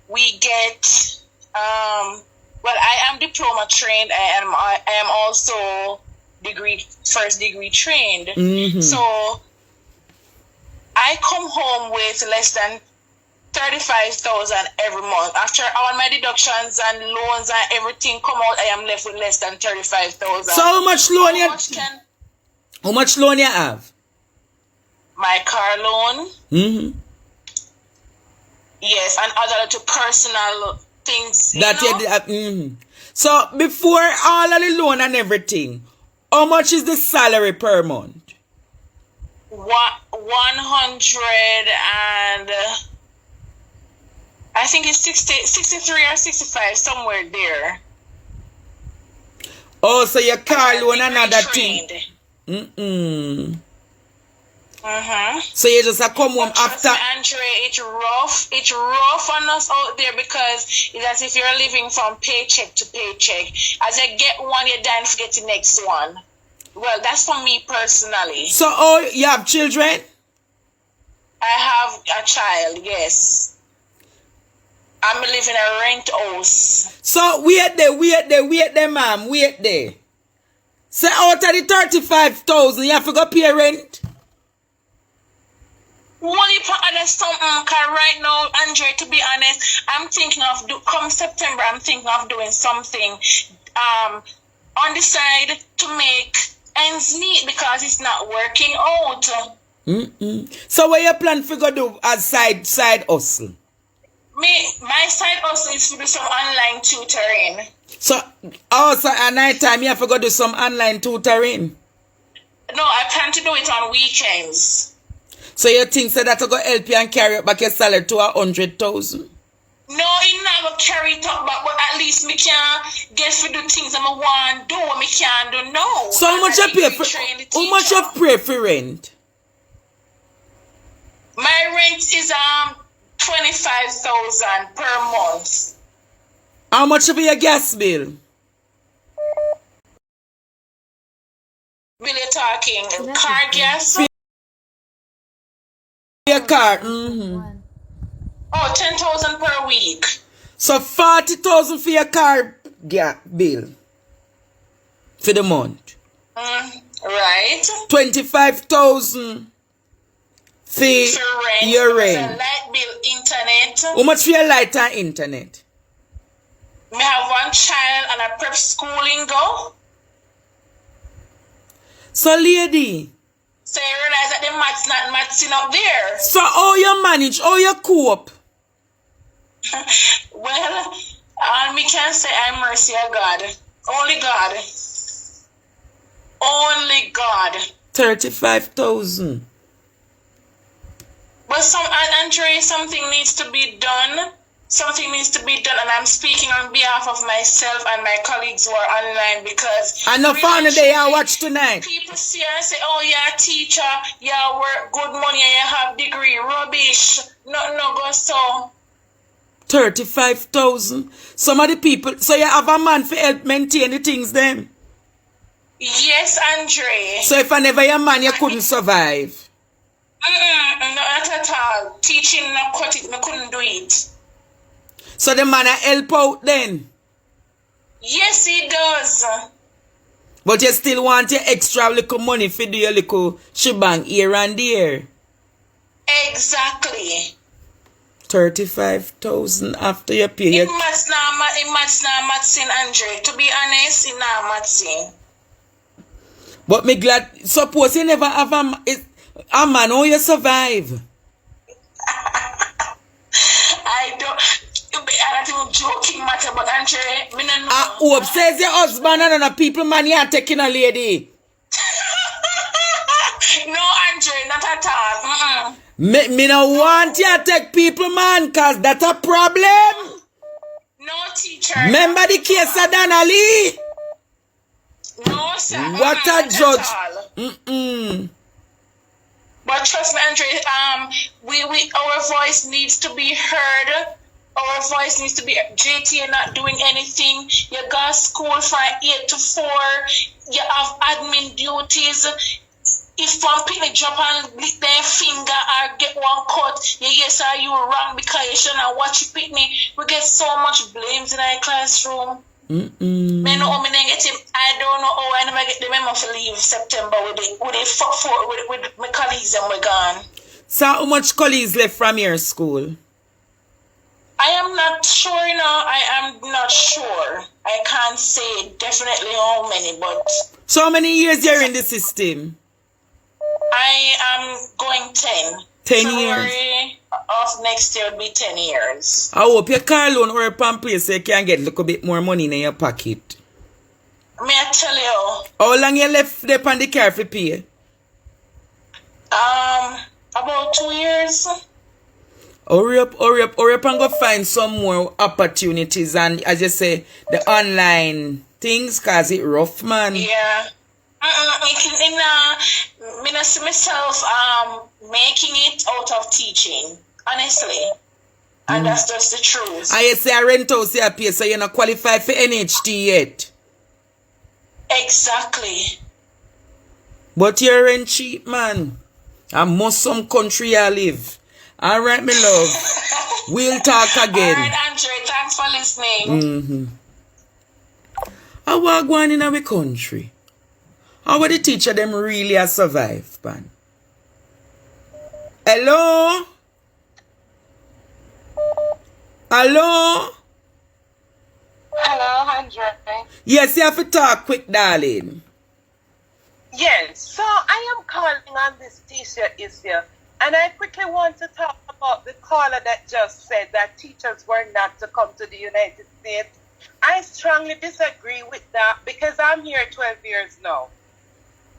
we get well, I am diploma trained. I am also first degree trained. So I come home with less than 35,000 every month. After all my deductions and loans and everything come out, I am left with less than 35,000. So how much loan you? How much loan you have? My car loan. Yes, and other to personal things. So before all of the loan and everything, how much is the salary per month? 100 and I think it's 63 or 65, somewhere there. Oh, so your car loan another trained. thing. So you just come home after. Andre, it's rough on us out there because it's as if you're living from paycheck to paycheck. As you get one, you then forget the next one. Well, that's for me personally. So, oh, you have children? I have a child, yes. I'm living in a rent house. So, wait there, ma'am, wait there. So, out of the 35,000, you have to go pay rent? Only for other something, because right now, Andre, to be honest, I'm thinking of, come September, I'm thinking of doing something on the side to make ends meet because it's not working out. So, what you plan to go do as side hustle? My side hustle is to do some online tutoring. So, also at night time, you have to go do some online tutoring? No, I plan to do it on weekends. So you think so that will go help you and carry up back your salary to 100,000? No, it not going to carry it up back, but at least me can get to do things I want to do. Me can do no. So how much you pay for? How much you pay for rent? My rent is 25,000 per month. How much for your gas bill? bill you're talking? Car gas? Your car. Oh, 10,000 per week. So 40,000 for your car bill for the month. Right. 25,000 for your rent. So light bill, internet. How much for your light and internet? Me have one child and a prep schooling go. So lady. So you realize that the maths not matching up there. So how you manage, how you cope? Well, all me can say I'm mercy of God. Only God. Only God. 35,000. But Andre, something needs to be done. Something needs to be done, and I'm speaking on behalf of myself and my colleagues who are online because I know found the day I watch tonight. People see and say, "Oh, you're a teacher, you work good money, and you have degree." Rubbish. No, go so. 35,000. Some of the people, so you have a man for help maintain the things them. Yes, Andre. So if I never your man, you couldn't survive. No, not at all. Teaching, no cut it, no couldn't do it. So the man a help out then. Yes, he does. But you still want your extra little money for do your little shebang here and there. Exactly. 35,000 after you pay your... It must not matching, Andre. To be honest, it not matching. But me glad, suppose you never have a man, how you survive? I don't joking matter, but Andre, me no know. I hope says your husband and other people man you are taking a lady. No, Andre, not at all. Me no want you to take people man, cause that's a problem. No, teacher. Remember the case of Donnelly? No, sir. What a judge. But trust me, Andre, our voice needs to be heard. Our voice needs to be. JT, you're not doing anything. You got school from 8 to 4. You have admin duties. If one picnic drop and lick their finger or get one cut, yes, are you wrong because you shouldn't watch a picnic? We get so much blames in our classroom. I don't know how I never get the memo for leave September with my colleagues and we're gone. So how much colleagues left from your school? I am not sure, I am not sure. I can't say definitely how many, but... So how many years you're in the system? I am going 10. 10 February years. Of next year will be 10 years. I hope your car loan or a pamphlet so you can get a little bit more money in your pocket. May I tell you? How long you left there on the car for pay? About 2 years. Hurry up and go find some more opportunities and as you say, the online things cause it rough, man. Yeah. I see myself making it out of teaching, honestly. And that's just the truth. I say I rent house you pay so you're not qualified for NHT yet. Exactly. But you're rent cheap, man. And most some country I live. Alright, me love. We'll talk again. Alright, Andre, thanks for listening. How are going in our country? How are the teacher them really a survive, man? Hello? Hello? Hello, Andre. Yes, you have to talk quick, darling. Yes, so I am calling on this teacher issue, and I quickly want to talk about the caller that just said that teachers were not to come to the United States. I strongly disagree with that because I'm here 12 years now.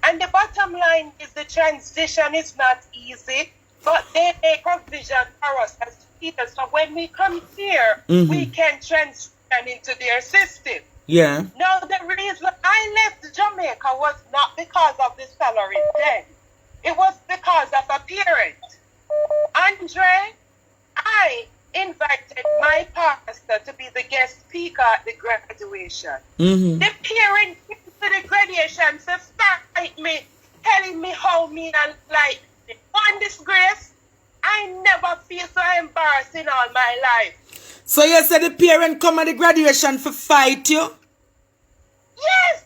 And the bottom line is the transition is not easy, but they make provision for us as teachers. So when we come here, we can transition into their system. Yeah. Now, the reason I left Jamaica was not because of the salary then. It was because of a parent. Andre, I invited my pastor to be the guest speaker at the graduation. The parent came to the graduation to start invite me, telling me how me and like one disgrace. I never feel so embarrassed in all my life. So you said the parent come at the graduation for fight you? Yes.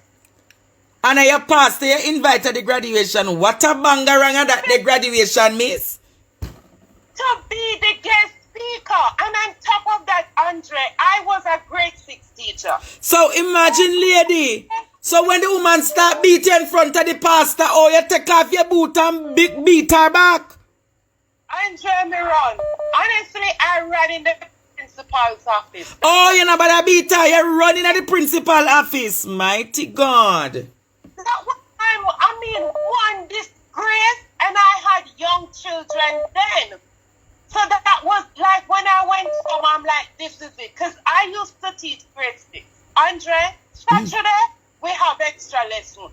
And your pastor you invited the graduation. What a bangaranga that the graduation, miss? To be the guest speaker. And on top of that, Andre, I was a grade 6 teacher. So imagine, lady. So when the woman start beating in front of the pastor, oh, you take off your boot and beat her back? Andre, me run. Honestly, I ran in the principal's office. Oh, you're not about to beat her. You're running at the principal office. Mighty God. That was time, I mean, one disgrace, and I had young children then. So that was like when I went home, I'm like, this is it. Because I used to teach grade 6. Andre, Saturday, we have extra lesson.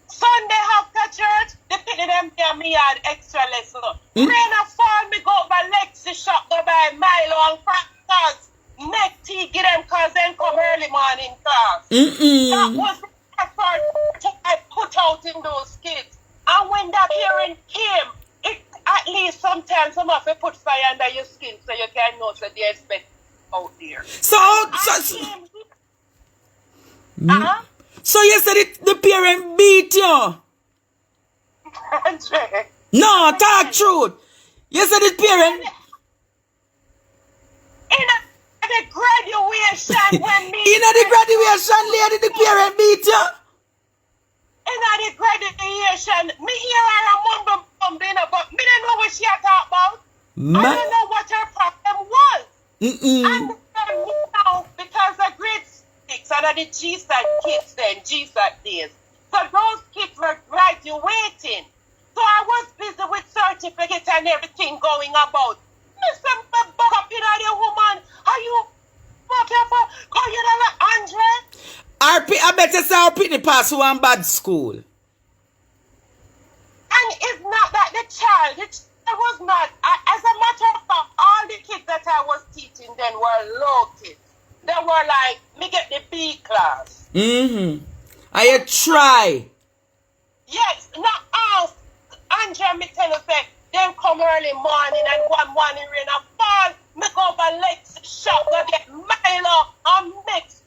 Sunday after church, they pick them here, me had extra lesson. Rain and fall, me go over Lexi shop, go buy Milo and crackers. Neck tea, get them cause then come early morning class. That was the effort I put out in those kids. And when that parent came, it, at least sometimes some of you put fire under your skin so you can know that there's better out there. So you said the parent beat you? Andre. No, talk truth. You said the parent... In the graduation when me... In the graduation, lady, the parent beat you? In the graduation, me hear her mumbling, but me don't know what she talk about. I don't know what her problem was. And then now, because the grade 6 and the GSAT kids then, GSAT days. So those kids were graduating. So I was busy with certificates and everything going about. Mr. Buck up in the woman. Are you careful? Call you like Andre? I better say our Pitney pass one bad school. And it's not that the child was not. As a matter of fact, all the kids that I was teaching then were low kids. They were like, me get the B class. I try. Yes, not all. Andre, me tell you, say, them come early morning and one morning rain and fall. Me go over Lex shop, go get Milo and mix.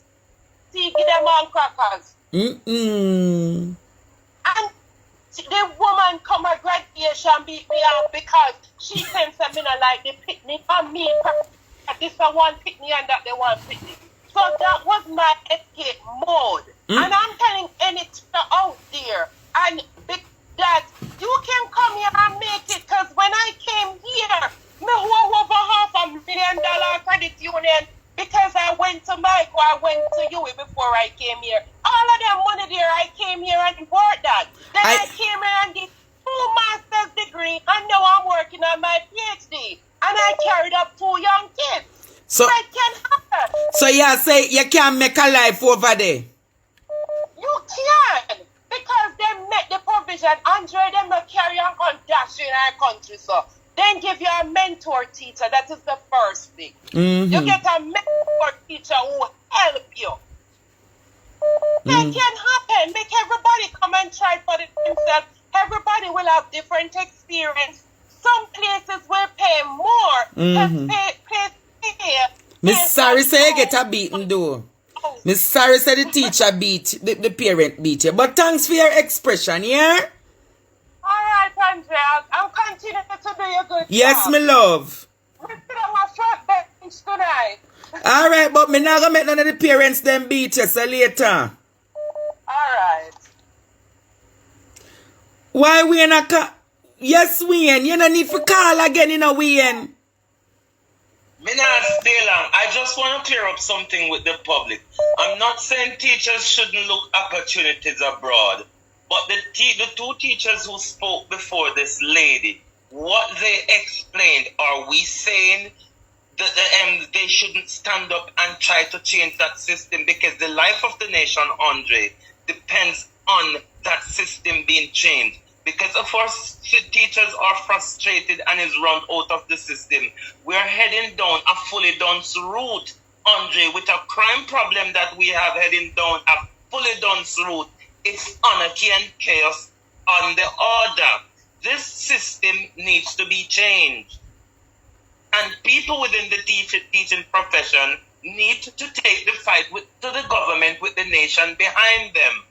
See, give them on crackers. And the woman come her graduation beat me up because she thinks I'm in a like the picnic and me. This one picnic and that they want picnic. So that was my escape mode. And I'm telling any teacher out there and that you can come here and make it, because when I came here, me won over $500,000 credit union because I went to Mike or I went to you before I came here. All of them money there, I came here and bought that. Then I came here and did 2 master's degree and now I'm working on my PhD. And I carried up 2 young kids. So that can happen. So you say you can't make a life over there? You can. Because they make the provision. Andre, them not carry on dash in our country, so then give you a mentor teacher. That is the first thing. You get a mentor teacher who will help you. That can happen. Make everybody come and try for it themselves. Everybody will have different experience. Some places will pay more. Miss sorry say you get a beating though. Miss sorry say the teacher beat, the parent beat you. But thanks for your expression, yeah? Alright, Andrea. I'm continuing to do your good yes, job. me love. We sit on my front bench tonight. Alright, but me not gonna make none of the parents them beat you, so later. Alright. Why we not call? Yes, Wayne. You don't need to call again, you know, Wayne. Me not stay long. I just want to clear up something with the public. I'm not saying teachers shouldn't look opportunities abroad, but the 2 teachers who spoke before this lady, what they explained, are we saying that they shouldn't stand up and try to change that system? Because the life of the nation, Andre, depends on that system being changed. Because of our teachers are frustrated and is run out of the system. We are heading down a fully done route, Andre, with a crime problem that we have heading down a fully done route. It's anarchy and chaos on the order. This system needs to be changed. And people within the teaching profession need to take the fight to the government with the nation behind them.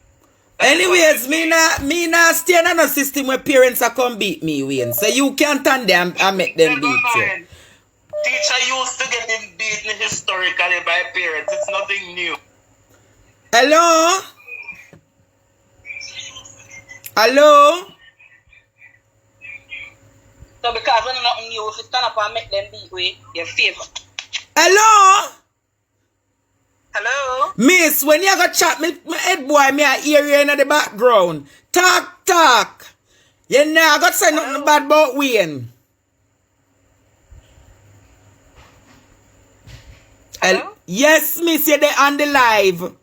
Anyways, me not stay in a system where parents are come beat me, Wayne. So you can't turn them and make them beat you. Teacher used to getting beaten historically by parents. It's nothing new. Hello? Hello? So because when nothing new, if you stand up and make them beat with your favor. Hello? Hello? Miss, when you go chat, my head boy, me I hear you in the background. Talk. You know, I got to say nothing bad about Wayne. Hello? Yes, miss, you're there on the live.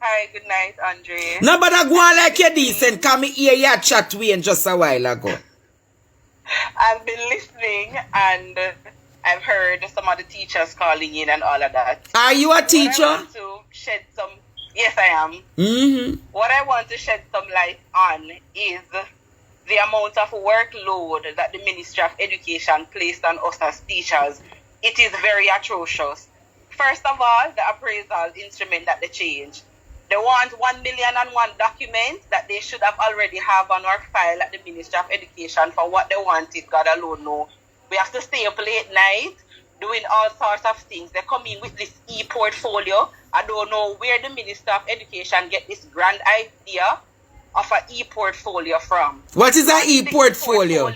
Hi, good night, Andre. Nobody go on like you're decent. Come me hear you chat Wayne just a while ago. I've been listening and I've heard some of the teachers calling in and all of that. Are you a teacher? I want to shed some... Yes, I am. Mm-hmm. What I want to shed some light on is the amount of workload that the Ministry of Education placed on us as teachers. It is very atrocious. First of all, the appraisal instrument that they changed. They want 1,000,001 documents that they should have already have on our file at the Ministry of Education for what they wanted. God alone know. We have to stay up late night doing all sorts of things. They come in with this e-portfolio. I don't know where the Minister of Education get this grand idea of an e-portfolio from. What is an e-portfolio?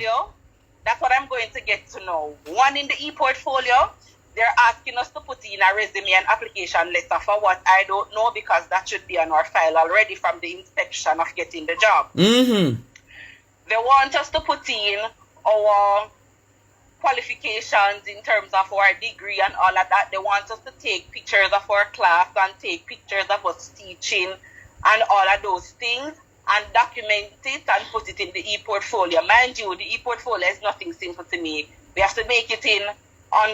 That's what I'm going to get to know. One in the e-portfolio, they're asking us to put in a resume and application letter for what I don't know because that should be on our file already from the inception of getting the job. Mm-hmm. They want us to put in our qualifications in terms of our degree and all of that. They want us to take pictures of our class and take pictures of us teaching and all of those things and document it and put it in the e-portfolio. Mind you, the e-portfolio is nothing simple to me. We have to make it in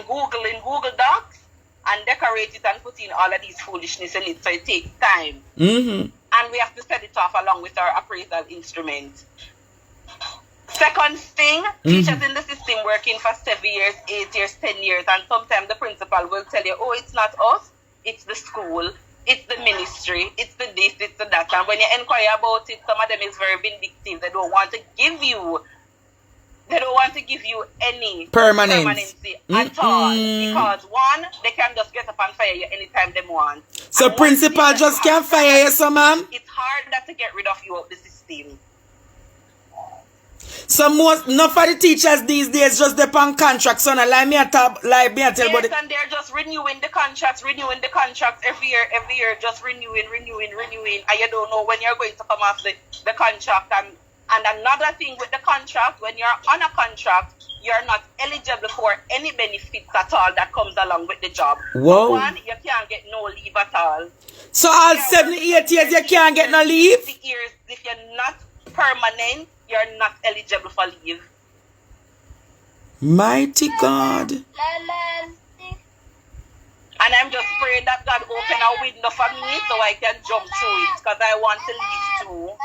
Google Docs and decorate it and put in all of these foolishness in it, so it takes time. Mm-hmm. And we have to set it off along with our appraisal instrument. Second thing, teachers in the system working for 7 years, 8 years, 10 years, and sometimes the principal will tell you, oh, it's not us, it's the school, it's the ministry, it's the this, it's the that. And when you inquire about it, some of them is very vindictive. They don't want to give you any permanency at all. Because one, they can just get up and fire you anytime they want. So and principal just can't fire you, so ma'am? It's hard not to get rid of you out the system. So enough of the teachers these days just depend contracts, so now like me a tell Yes, about and they're just renewing the contracts every year, just renewing, and you don't know when you're going to come off the contract. And another thing with the contract, when you're on a contract, you're not eligible for any benefits at all that comes along with the job. Whoa. One, you can't get no leave at all. So all 78 years you can't get no leave? 60 years, if you're not permanent, you're not eligible for leave. Mighty God. And I'm just praying that God open a window for me so I can jump through it because I want to leave too.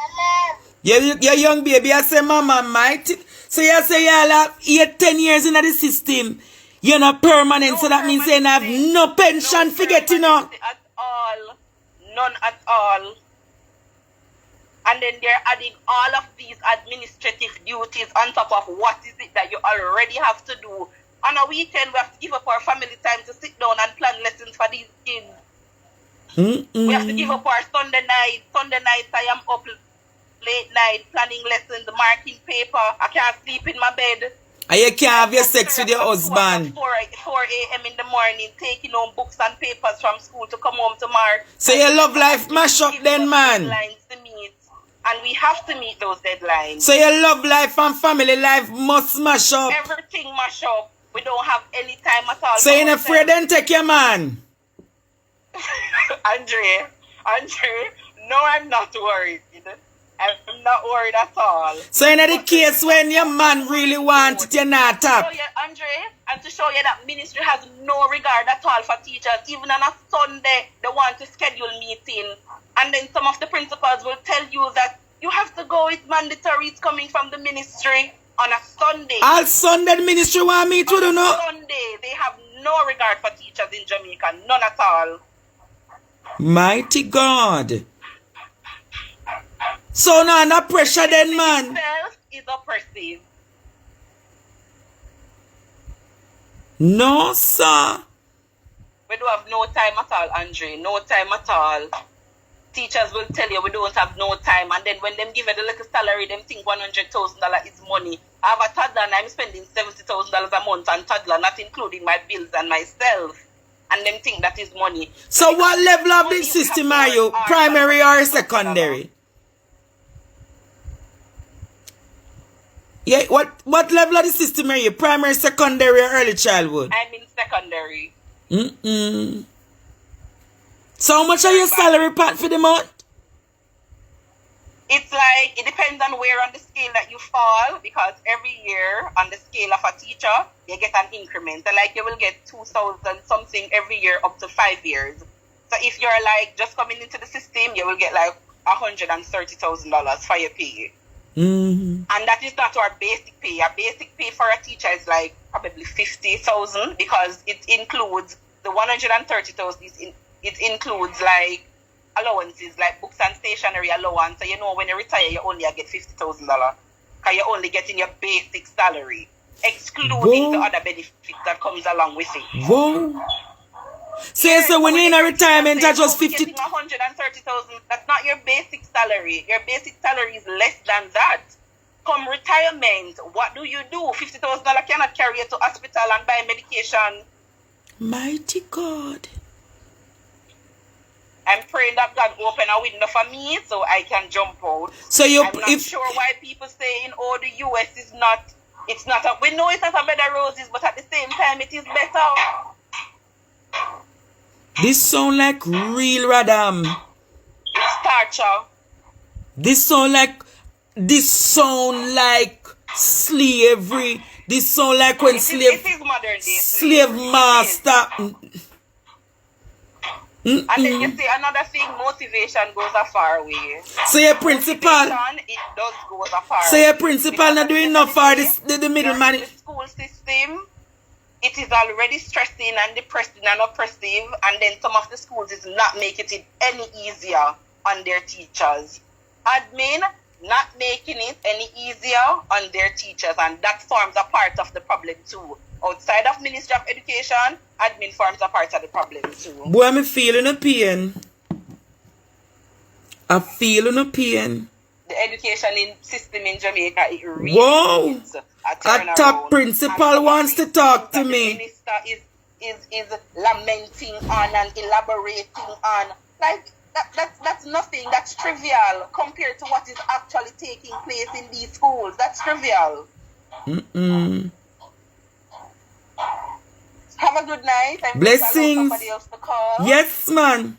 Your young baby, I say, Mama, mighty. So you say you have 8-10 years in the system. You're not permanent, so that means you have no pension, forget you know. At all. None at all. And then they're adding all of these administrative duties on top of what is it that you already have to do. On a weekend, we have to give up our family time to sit down and plan lessons for these kids. We have to give up our Sunday night. Sunday night, I am up late night, planning lessons, marking paper. I can't sleep in my bed. And you can't have your sex with your husband. 4 a.m. in the morning, taking home books and papers from school to come home to mark. So your love life mash up then, man. Deadlines to meet, and we have to meet those deadlines. So your love life and family life must mash up. Everything mash up. We don't have any time at all. So you're not afraid then take your man? Andre, no, I'm not worried. I'm not worried at all. So in the case when your man really wants it, you're not To up. show you, Andre, and to show you that ministry has no regard at all for teachers. Even on a Sunday, they want to schedule meeting. And then some of the principals will tell you that you have to go, it's mandatory, it's coming from the ministry on a Sunday. All Sunday the ministry want me to do no. Sunday, they have no regard for teachers in Jamaica, none at all. Mighty God. So now no pressure then, man. Itself is oppressive. No, sir. We don't have no time at all, Andre. No time at all. Teachers will tell you we don't have no time, and then when them give you the little salary, them think $100,000 is money. I have a toddler and I'm spending $70,000 a month on toddler, not including my bills and myself. And them think that is money. So what level of the system are you? Primary or secondary? Yeah, what level of the system are you? Primary, secondary, or early childhood? I'm in secondary. So how much are your salary part for the month? It's like, it depends on where on the scale that you fall, because every year on the scale of a teacher, you get an increment. So like you will get 2,000 something every year up to 5 years. So if you're like just coming into the system, you will get like $130,000 for your pay. And that is not our basic pay. Our basic pay for a teacher is like probably 50,000 because it includes the 130,000. It includes like allowances, like books and stationery allowance. So you know when you retire, you only get $50,000 because you're only getting your basic salary, excluding the other benefits that comes along with it. Whoa. So when you're in a retirement, that's just 50. Getting 130,000. That's not your basic salary. Your basic salary is less than that. Come retirement, what do? $50,000 cannot carry you to hospital and buy medication. Mighty God. I'm praying that God open a window for me so I can jump out. So you, I'm not sure why people saying, oh, the US is not, it's not a, we know it's not a bed of roses, but at the same time it is better. This sound like real radam. It's torture. This sound like slavery. This sound like when It is modern day slave master. And then you see another thing, motivation goes a far way. So your principal, It does go a far so your principal not doing enough for the middleman. The school system, it is already stressing and depressing and oppressive, and then some of the schools is not making it any easier on their teachers. Admin not making it any easier on their teachers, and that forms a part of the problem too. Outside of Ministry of Education, admin forms a part of the problem too. Boy, I'm feeling a pain. I feeling a pain. The education system in Jamaica, it really is a top principal wants to talk to me. The minister is lamenting on and elaborating on. Like, that's nothing. That's trivial compared to what is actually taking place in these schools. That's trivial. Have a good night. Blessings. Somebody else to call. Yes, man.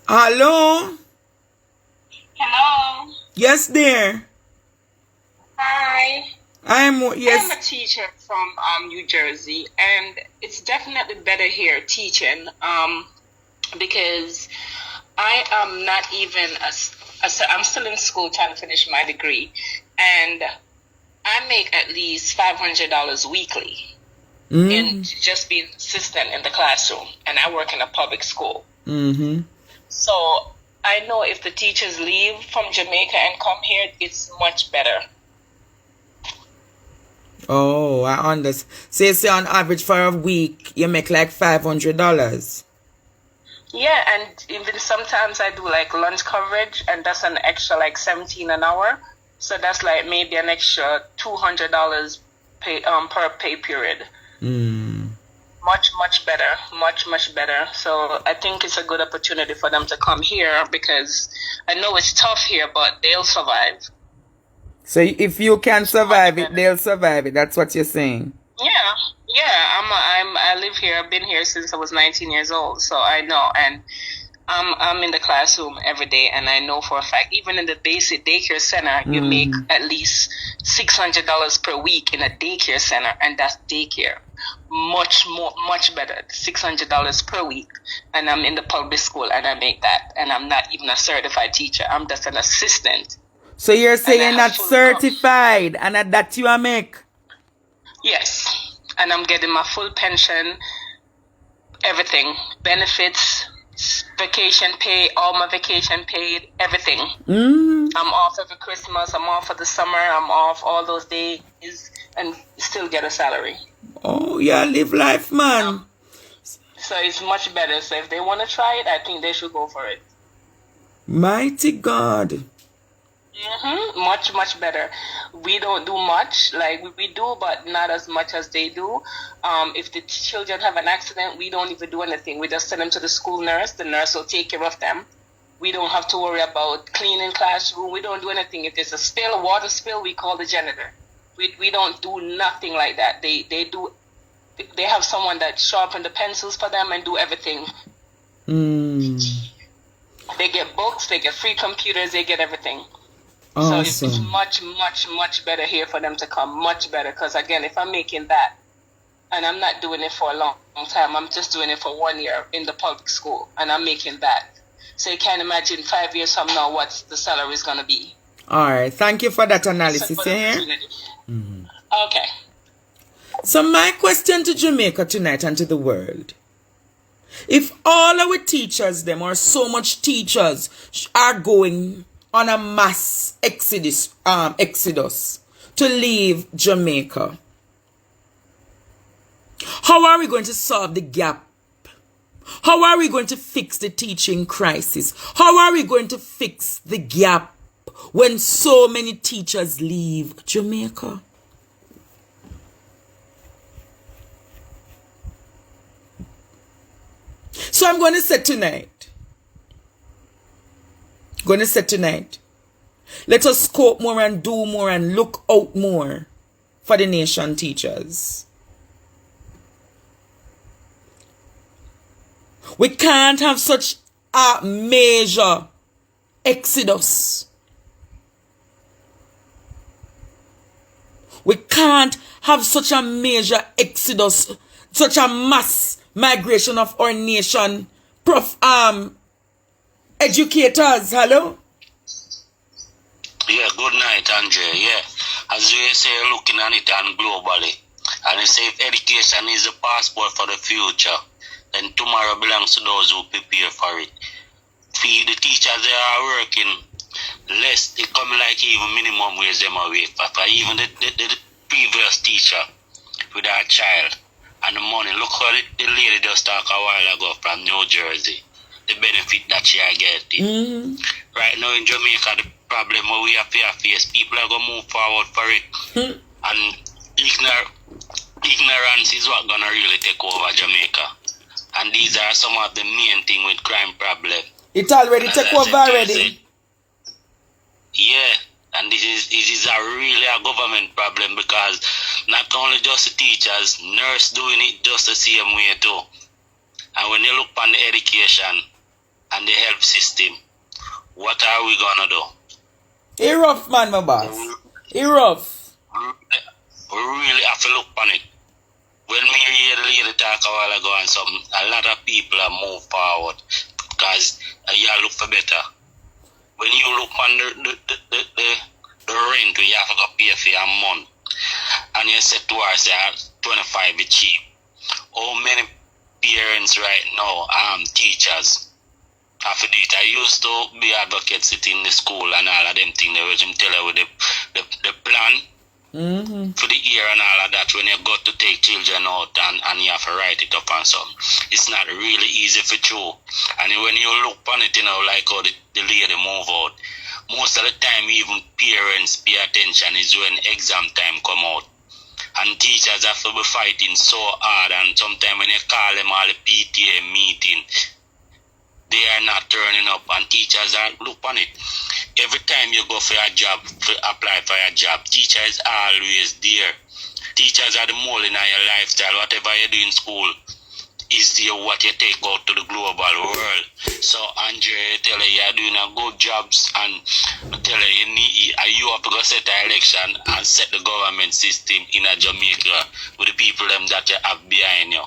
Hello? Hello. Yes, dear. Hi. I'm I'm a teacher from New Jersey, and it's definitely better here teaching because I am not even I'm still in school trying to finish my degree, and I make at least $500 weekly in just being assistant in the classroom, and I work in a public school. So I know if the teachers leave from Jamaica and come here, it's much better. Oh, I understand. So you say on average for a week, you make like $500. Yeah, and even sometimes I do like lunch coverage, and that's an extra like $17 an hour. So that's like maybe an extra $200 per pay period. Much better, much better. So I think it's a good opportunity for them to come here because I know it's tough here, but they'll survive. So if you can survive it, they'll survive it. That's what you're saying. Yeah. I live here. I've been here since I was 19 years old, so I know. And I'm in the classroom every day, and I know for a fact, even in the basic daycare center, you make at least $600 per week in a daycare center, and that's daycare. Much better, $600 per week. And I'm in the public school, and I make that. And I'm not even a certified teacher. I'm just an assistant. So you're saying you're not certified, and that you are make? Yes, and I'm getting my full pension, everything, benefits, vacation pay, all my vacation paid, everything. I'm off every Christmas, I'm off for the summer, I'm off all those days, and still get a salary. Oh, yeah, live life, man. So it's much better. So if they want to try it, I think they should go for it. Mighty God. Much better. We don't do much, like we do, but not as much as they do. If the children have an accident, we don't even do anything. We just send them to the school nurse. The nurse will take care of them. We don't have to worry about cleaning classroom. We don't do anything. If there's a spill, a water spill, we call the janitor. We don't do nothing like that. They have someone that sharpen the pencils for them and do everything. They get books, they get free computers, they get everything. Awesome. So it's much better here for them to come. Much better. Because again, if I'm making that, and I'm not doing it for a long time, I'm just doing it for 1 year in the public school, and I'm making that. So you can imagine 5 years from now what the salary is going to be. All right. Thank you for that analysis. Okay. So my question to Jamaica tonight and to the world. If all our teachers, them or so much teachers are going on a mass exodus to leave Jamaica, how are we going to solve the gap? How are we going to fix the teaching crisis? How are we going to fix the gap when so many teachers leave Jamaica? So I'm going to say tonight, let us scope more and do more and look out more for the nation teachers. We can't have such a major exodus. We can't have such a major exodus, such a mass migration of our nation. Educators, hello? Yeah, good night, Andre. Yeah, as you say, looking at it and globally, and you say if education is a passport for the future, then tomorrow belongs to those who prepare for it. For the teachers, they are working less, they come like even minimum wage them away. For even the previous teacher with our child and the money. Look how the lady just talked a while ago from New Jersey. The benefit that she are getting. Right now in Jamaica, the problem we have to face, people are going to move forward for it. And ignorance is what going to really take over Jamaica. And these are some of the main thing with crime problem. It already took over already. Yeah, and this is a really a government problem, because not only just the teachers, nurse doing it just the same way too. And when you look on the education and the health system, what are we gonna do? He rough, man, my boss. He rough. We really have to look on it. When me hear the lady talk a while ago and something, a lot of people have moved forward because you look for better. When you look on the rent you have to go pay for a month, and you say towards 25 is cheap. How many parents right now, teachers, have to do it? I used to be advocate sitting in the school and all of them things. They will tell you with the plan for the year and all of that. When you got to take children out and you have to write it up and something, it's not really easy for you. And when you look on it, like how the lady move out, most of the time even parents pay attention is when exam time come out. And teachers have to be fighting so hard, and sometimes when you call them all the PTA meeting, they are not turning up, and teachers are, look on it. Every time you go for a job, apply for a job, teacher is always there. Teachers are the mold in your lifestyle. Whatever you do in school is what you take out to the global world. So Andre tell you you're doing a good jobs, and tell you have to go set an election and set the government system in a Jamaica with the people them that you have behind you.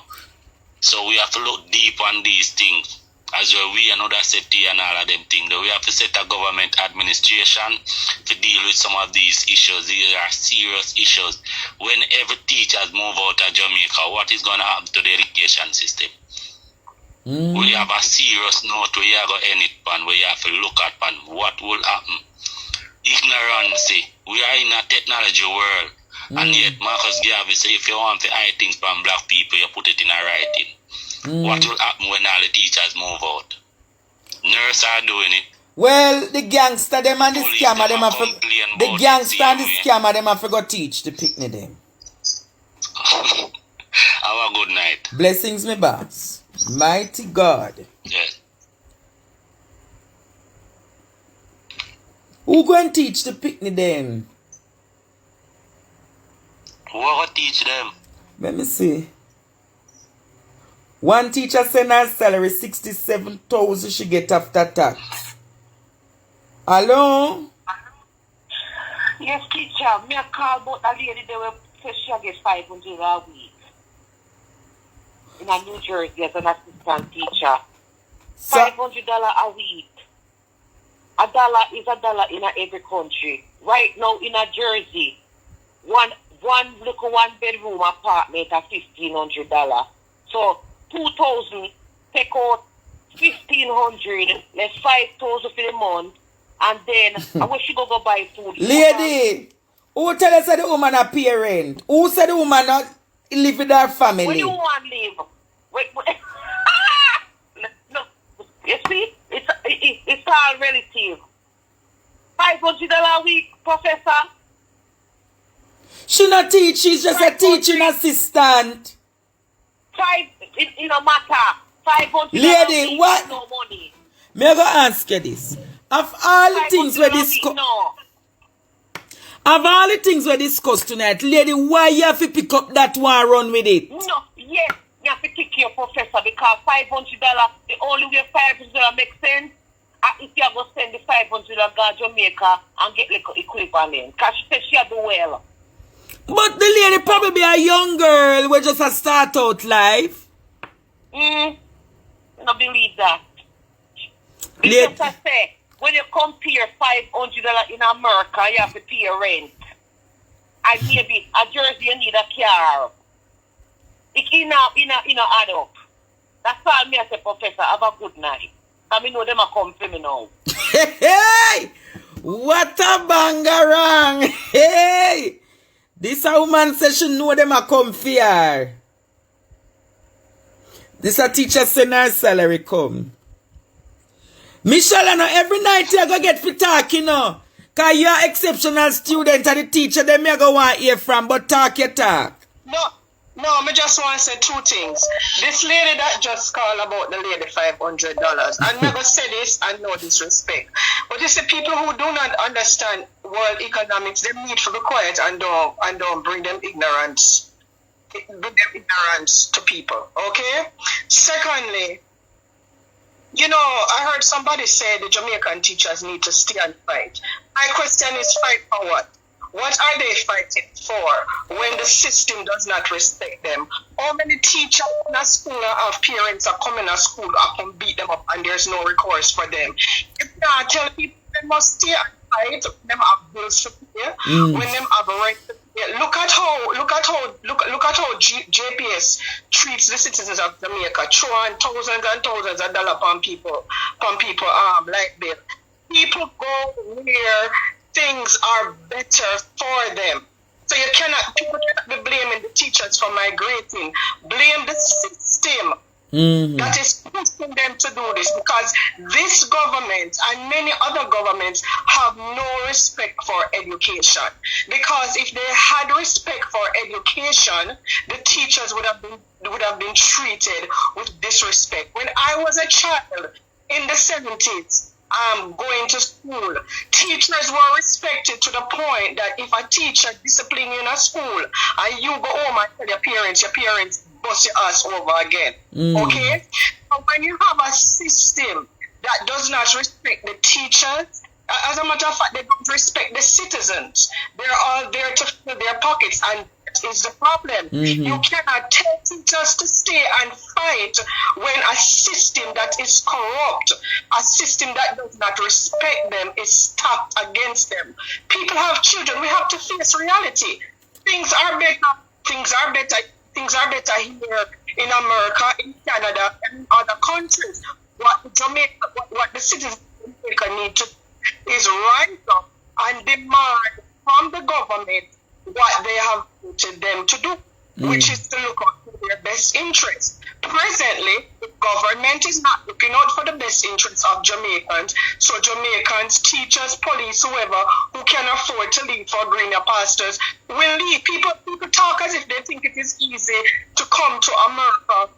So we have to look deep on these things. As well, we and other city and all of them things. We have to set a government administration to deal with some of these issues. These are serious issues. When every teachers move out of Jamaica, what is going to happen to the education system? We have a serious note where you have to end it on, where you have to look at on what will happen. Ignorance. We are in a technology world. And yet Marcus Garvey say if you want to hide things from black people, you put it in a writing. What will happen when all the teachers move out? Nurses are doing it. Well, the gangster them and the Police scammer them them a have complain the about gangster and the same way. scammer them have to teach the picnic them. Have a good night. Blessings, me boss. Mighty God. Yes. Who go and teach the picnic them? Who will teach them? Let me see. One teacher send her salary 67,000 she get after tax. Hello? Yes, teacher. Me a call about a lady they will say she get 500 a week in a New Jersey as an assistant teacher. So, $500 a week. $1 is $1 in every country. Right now in a Jersey, one bedroom apartment at $1,500. So 2,000 take out 1,500, less 5,000 for the month, and then I wish you go buy food. lady, who tell us that the woman a parent? Who said the woman not live with her family? When you want to live, wait. No, you see, it's all relative. $500 a week, professor. She not teach, she's just a teaching assistant. It no matter. $500 Lady, what? No money. May I go ask you this? Of all the things we discuss, No. of all the things we discussed tonight, lady, why you have to pick up that one and run with it? No, yes, you have to kick your professor because $500, the only way $500 makes sense if you go send the $500 to Jamaica and get like equivalent. Because she said she do well. But the lady probably be a young girl who just a start out life. I don't believe that. Lady. Because I say, when you compare $500 in America, you have to pay rent. And maybe a Jersey, you need a car. It not add up. That's all me I say, professor. Have a good night. I know them are come for me now. Hey! What a bangarang! Hey! This a woman says she know them a come for her. This a teacher send her salary come. Michelle, I know every night you go get for talk, you know. Cause you're an exceptional student and the teacher them you go want hear from, but talk your talk. No, I just want to say two things. This lady that just called about the lady $500, I'm never say this and no disrespect. But you see, people who do not understand world economics, they need to be quiet and don't bring them ignorance. Bring them ignorance to people. Okay? Secondly, you know, I heard somebody say the Jamaican teachers need to stay and fight. My question is, fight for what? What are they fighting for when the system does not respect them? How many teachers in a school of parents are coming to school up and beat them up and there's no recourse for them? If you tell people they must stay and fight, them have bills to pay, when them have a right to pay. Look at how JPS treats the citizens of Jamaica, throwing thousands and thousands of dollars on people like this. People go where things are better for them. So people cannot be blaming the teachers for migrating. Blame the system that is pushing them to do this, because this government and many other governments have no respect for education. Because if they had respect for education, the teachers would have been treated with disrespect. When I was a child, in the 70s, going to school, teachers were respected to the point that if a teacher discipline you in a school and you go home and tell your parents bust your ass over again. Okay? But when you have a system that does not respect the teachers, as a matter of fact, they don't respect the citizens. They're all there to fill their pockets, and that is the problem. You cannot tell teachers to stay and fight when a system that is corrupt, a system that does not respect them, is stacked against them. People have children. We have to face reality. Things are better. Things are better. Things are better here in America, in Canada, and in other countries. What the citizens of Jamaica need to is rise up and demand from the government what they have voted them to do, which is to look out for their best interests. Presently, the government is not looking out for the best interests of Jamaicans, so Jamaicans, teachers, police, whoever, who can afford to leave for greener pastures will leave. People talk as if they think it is easy to come to America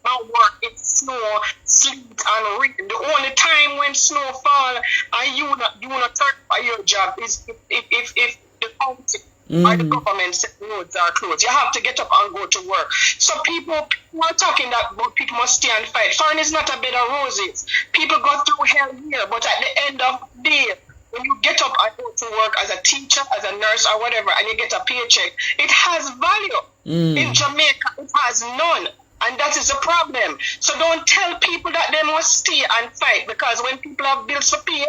and work in snow, sleet, and rain. The only time when snow fall and you not turn for your job is if the county or the government said roads are closed. You have to get up and go to work. So people are talking that people must stay and fight. Foreign is not a bed of roses. People go through hell here, but at the end of the day, when you get up and go to work as a teacher, as a nurse, or whatever, and you get a paycheck, it has value. In Jamaica, it has none. And that is a problem. So don't tell people that they must stay and fight, because when people have bills to pay,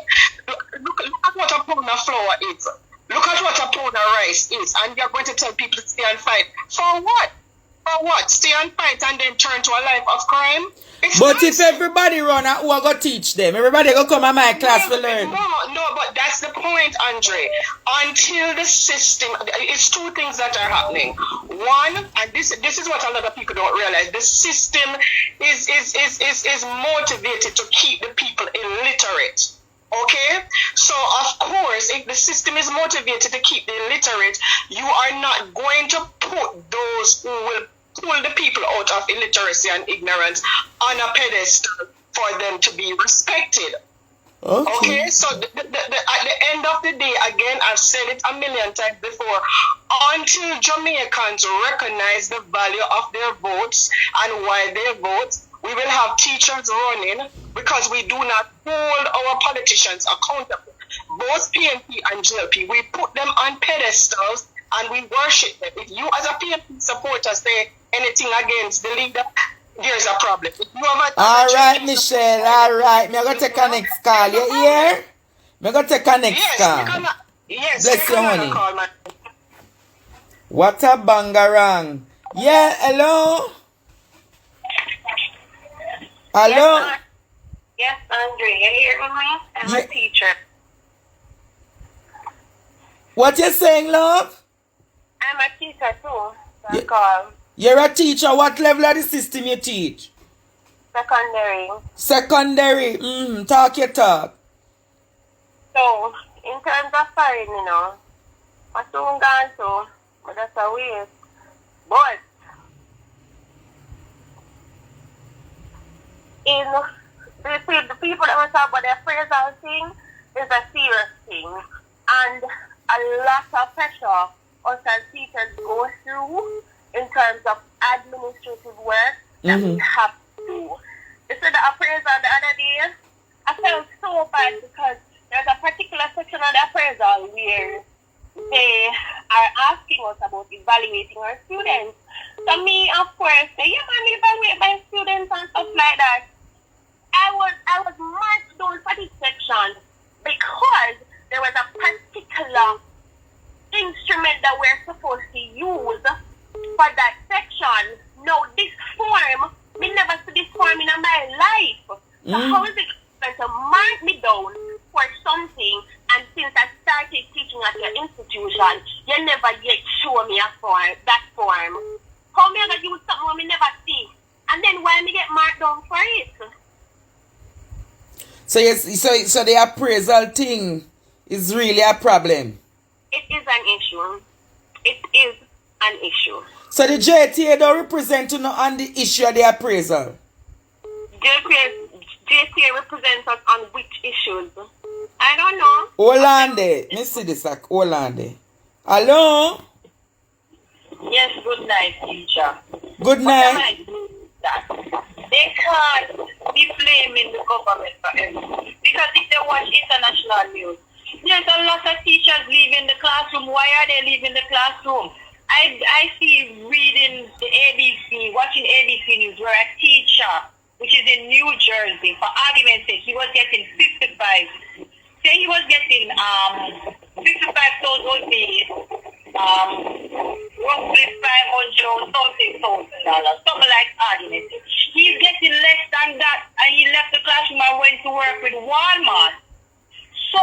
look at what a pound of flour is. Look at what a pound of rice is. And you're going to tell people to stay and fight. For what? For what? Stay and fight and then turn to a life of crime? But if everybody run, who are going to teach them? Everybody going to come to my class to learn. No, but that's the point, Andre. Until the system, it's two things that are happening. One, and this is what a lot of people don't realize, the system is motivated to keep the people illiterate. Okay? So, of course, if the system is motivated to keep the illiterate, you are not going to put those who will pull the people out of illiteracy and ignorance on a pedestal for them to be respected. Okay? So, at the end of the day, again, I've said it a million times before, until Jamaicans recognize the value of their votes and why they vote, we will have teachers running because we do not hold our politicians accountable. Both PNP and GLP, we put them on pedestals and we worship them. If you as a PNP supporter say anything against the leader, there's a problem. If you have all right, Michelle, all right. I'm going to take a next call. You hear? I'm going to take a next call. Yes, bless you, honey. What a bangarang. Yeah, hello? Hello? Yes, Andre, you hear me? I'm a teacher. What you saying, love? I'm a teacher too, so I call. You're a teacher. What level of the system you teach? Secondary. Secondary. Talk your talk. So, in terms of foreign, I soon gone to, but that's a waste. But, the people that want to talk about the appraisal thing is a serious thing. And a lot of pressure us as teachers go through in terms of administrative work that we have to do. You said the appraisal the other day, I felt so bad because there's a particular section of the appraisal where they are asking us about evaluating our students. So me, of course, say, yeah, man, evaluate my students and stuff like that. I was marked down for this section because there was a particular instrument that we're supposed to use for that section. Now, this form, me never see this form in my life. So how is it going to mark me down for something, and since I started teaching at your institution, you never yet show me a form, that form. How me gonna use something me never see? And then why me get marked down for it? So yes, so the appraisal thing is really a problem. It is an issue. It is an issue. So the JTA don't represent on the issue of the appraisal. JCA represents us on which issues? I don't know. Hold on there. Me see this like hold on there. Hello? Yes, good night, teacher. Good What am night. I doing with that? They can't be blaming the government for everything. Because if they watch international news, there's a lot of teachers leaving the classroom. Why are they leaving the classroom? I see reading the ABC, watching ABC News, where a teacher, which is in New Jersey, for argument's sake, he was getting 55. Say he was getting 55,000 days, roughly 500 or something $1,000, something like argument. He's getting less than that, and he left the classroom and went to work with Walmart. So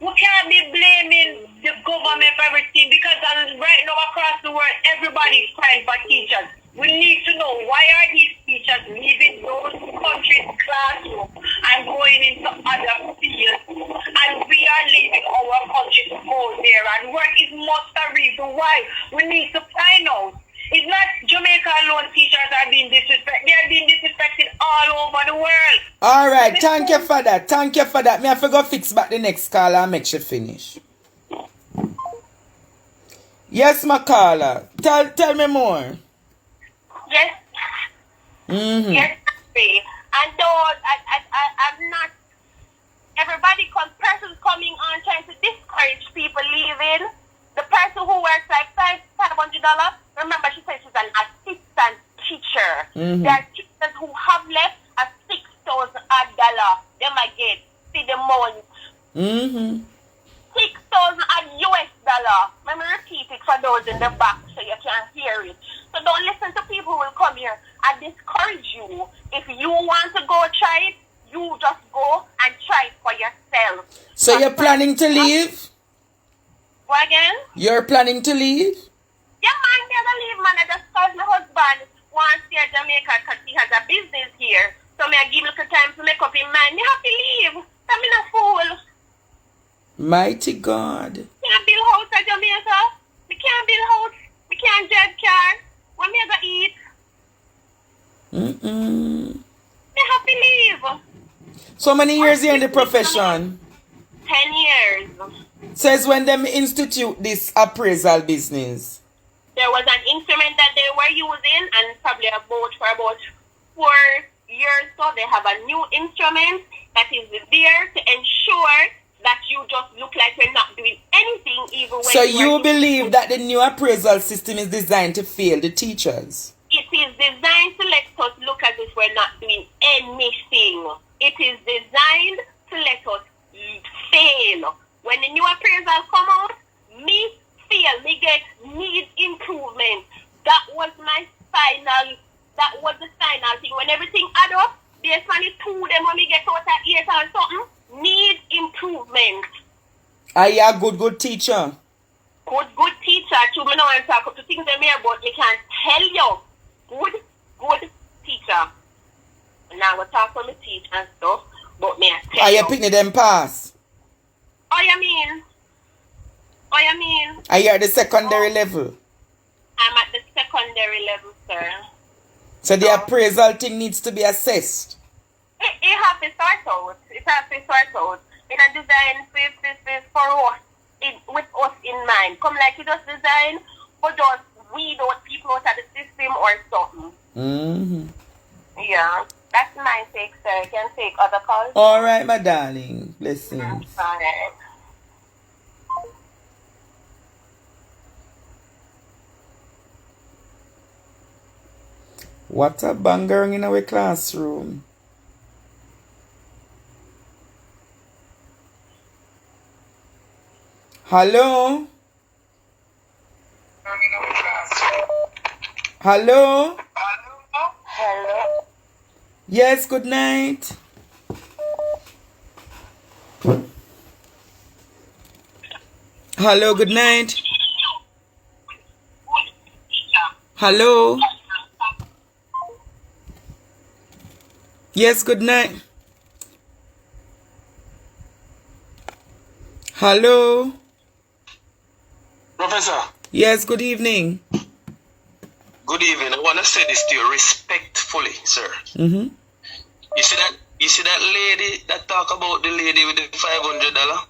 we can't be blaming the government for everything, because right now across the world, everybody's crying for teachers. We need to know, why are these teachers leaving those countries' classrooms and going into other fields, and we are leaving our country to go there and work? Is most a reason why. We need to find out. It's not Jamaica alone teachers are being disrespected. They are being disrespected all over the world. All right, thank you for that. Thank you for that. Me have to go fix back the next caller and make sure finish. Yes, my caller. Tell me more. Yes. Mm-hmm. Yes, and though I'm not, everybody, persons coming on trying to discourage people leaving. The person who works like $500, remember she said she's an assistant teacher. Mm-hmm. There are teachers who have left at $6,000. They might get see the month. Mm-hmm. $6,000. Let me repeat it for those in the back so you can hear it. So don't listen to people who will come here and discourage you. If you want to go try it, you just go and try it for yourself. So you're planning to leave? What again? You're planning to leave? Yeah, man, I'm gonna leave, man. I just called my husband wants to see Jamaica because he has a business here. So me I give him a time to make up his mind. Me have to leave. I'm in a fool. Mighty God. Can't build house at Jamaica. We can't build house. We can't drive car. When me go eat? Me have to leave. So many years you're in the profession? 10 years. Says when them institute this appraisal business. There was an instrument that they were using, and probably for about 4 years so they have a new instrument that is there to ensure that you just look like you're not doing anything even when so you believe that the new appraisal system is designed to fail the teachers? It is designed to let us look as if we're not doing anything. It is designed to let us fail. When the new appraisal come out, me fail, me get need improvement. That was the final thing. When everything add up, based on the 2 them when me get out at 8 or something, need improvement. Are you a good teacher? Good teacher. To me now and talk up to things them here, but me can tell you. Good teacher. Now we talk on the teach and stuff, but me I tell Are you. you picking them pass? Oh, you mean? Are you at the secondary level? I'm at the secondary level, sir. So the appraisal thing needs to be assessed. It has to sort out. In a design for us, with us in mind. Come like it was designed for just weed out people out of the system or something. Mm-hmm. Yeah. That's my take, sir. I can take other calls. All right, my darling. Blessings. Alright. What a banger in our classroom. Hello? Hello? Hello. Yes, good night. Hello, good night. Hello? Yes, good night. Hello? Professor. Yes, good evening. Good evening. I want to say this to you respectfully, sir. Mm-hmm. You see that You see that lady that talk about the lady with the $500?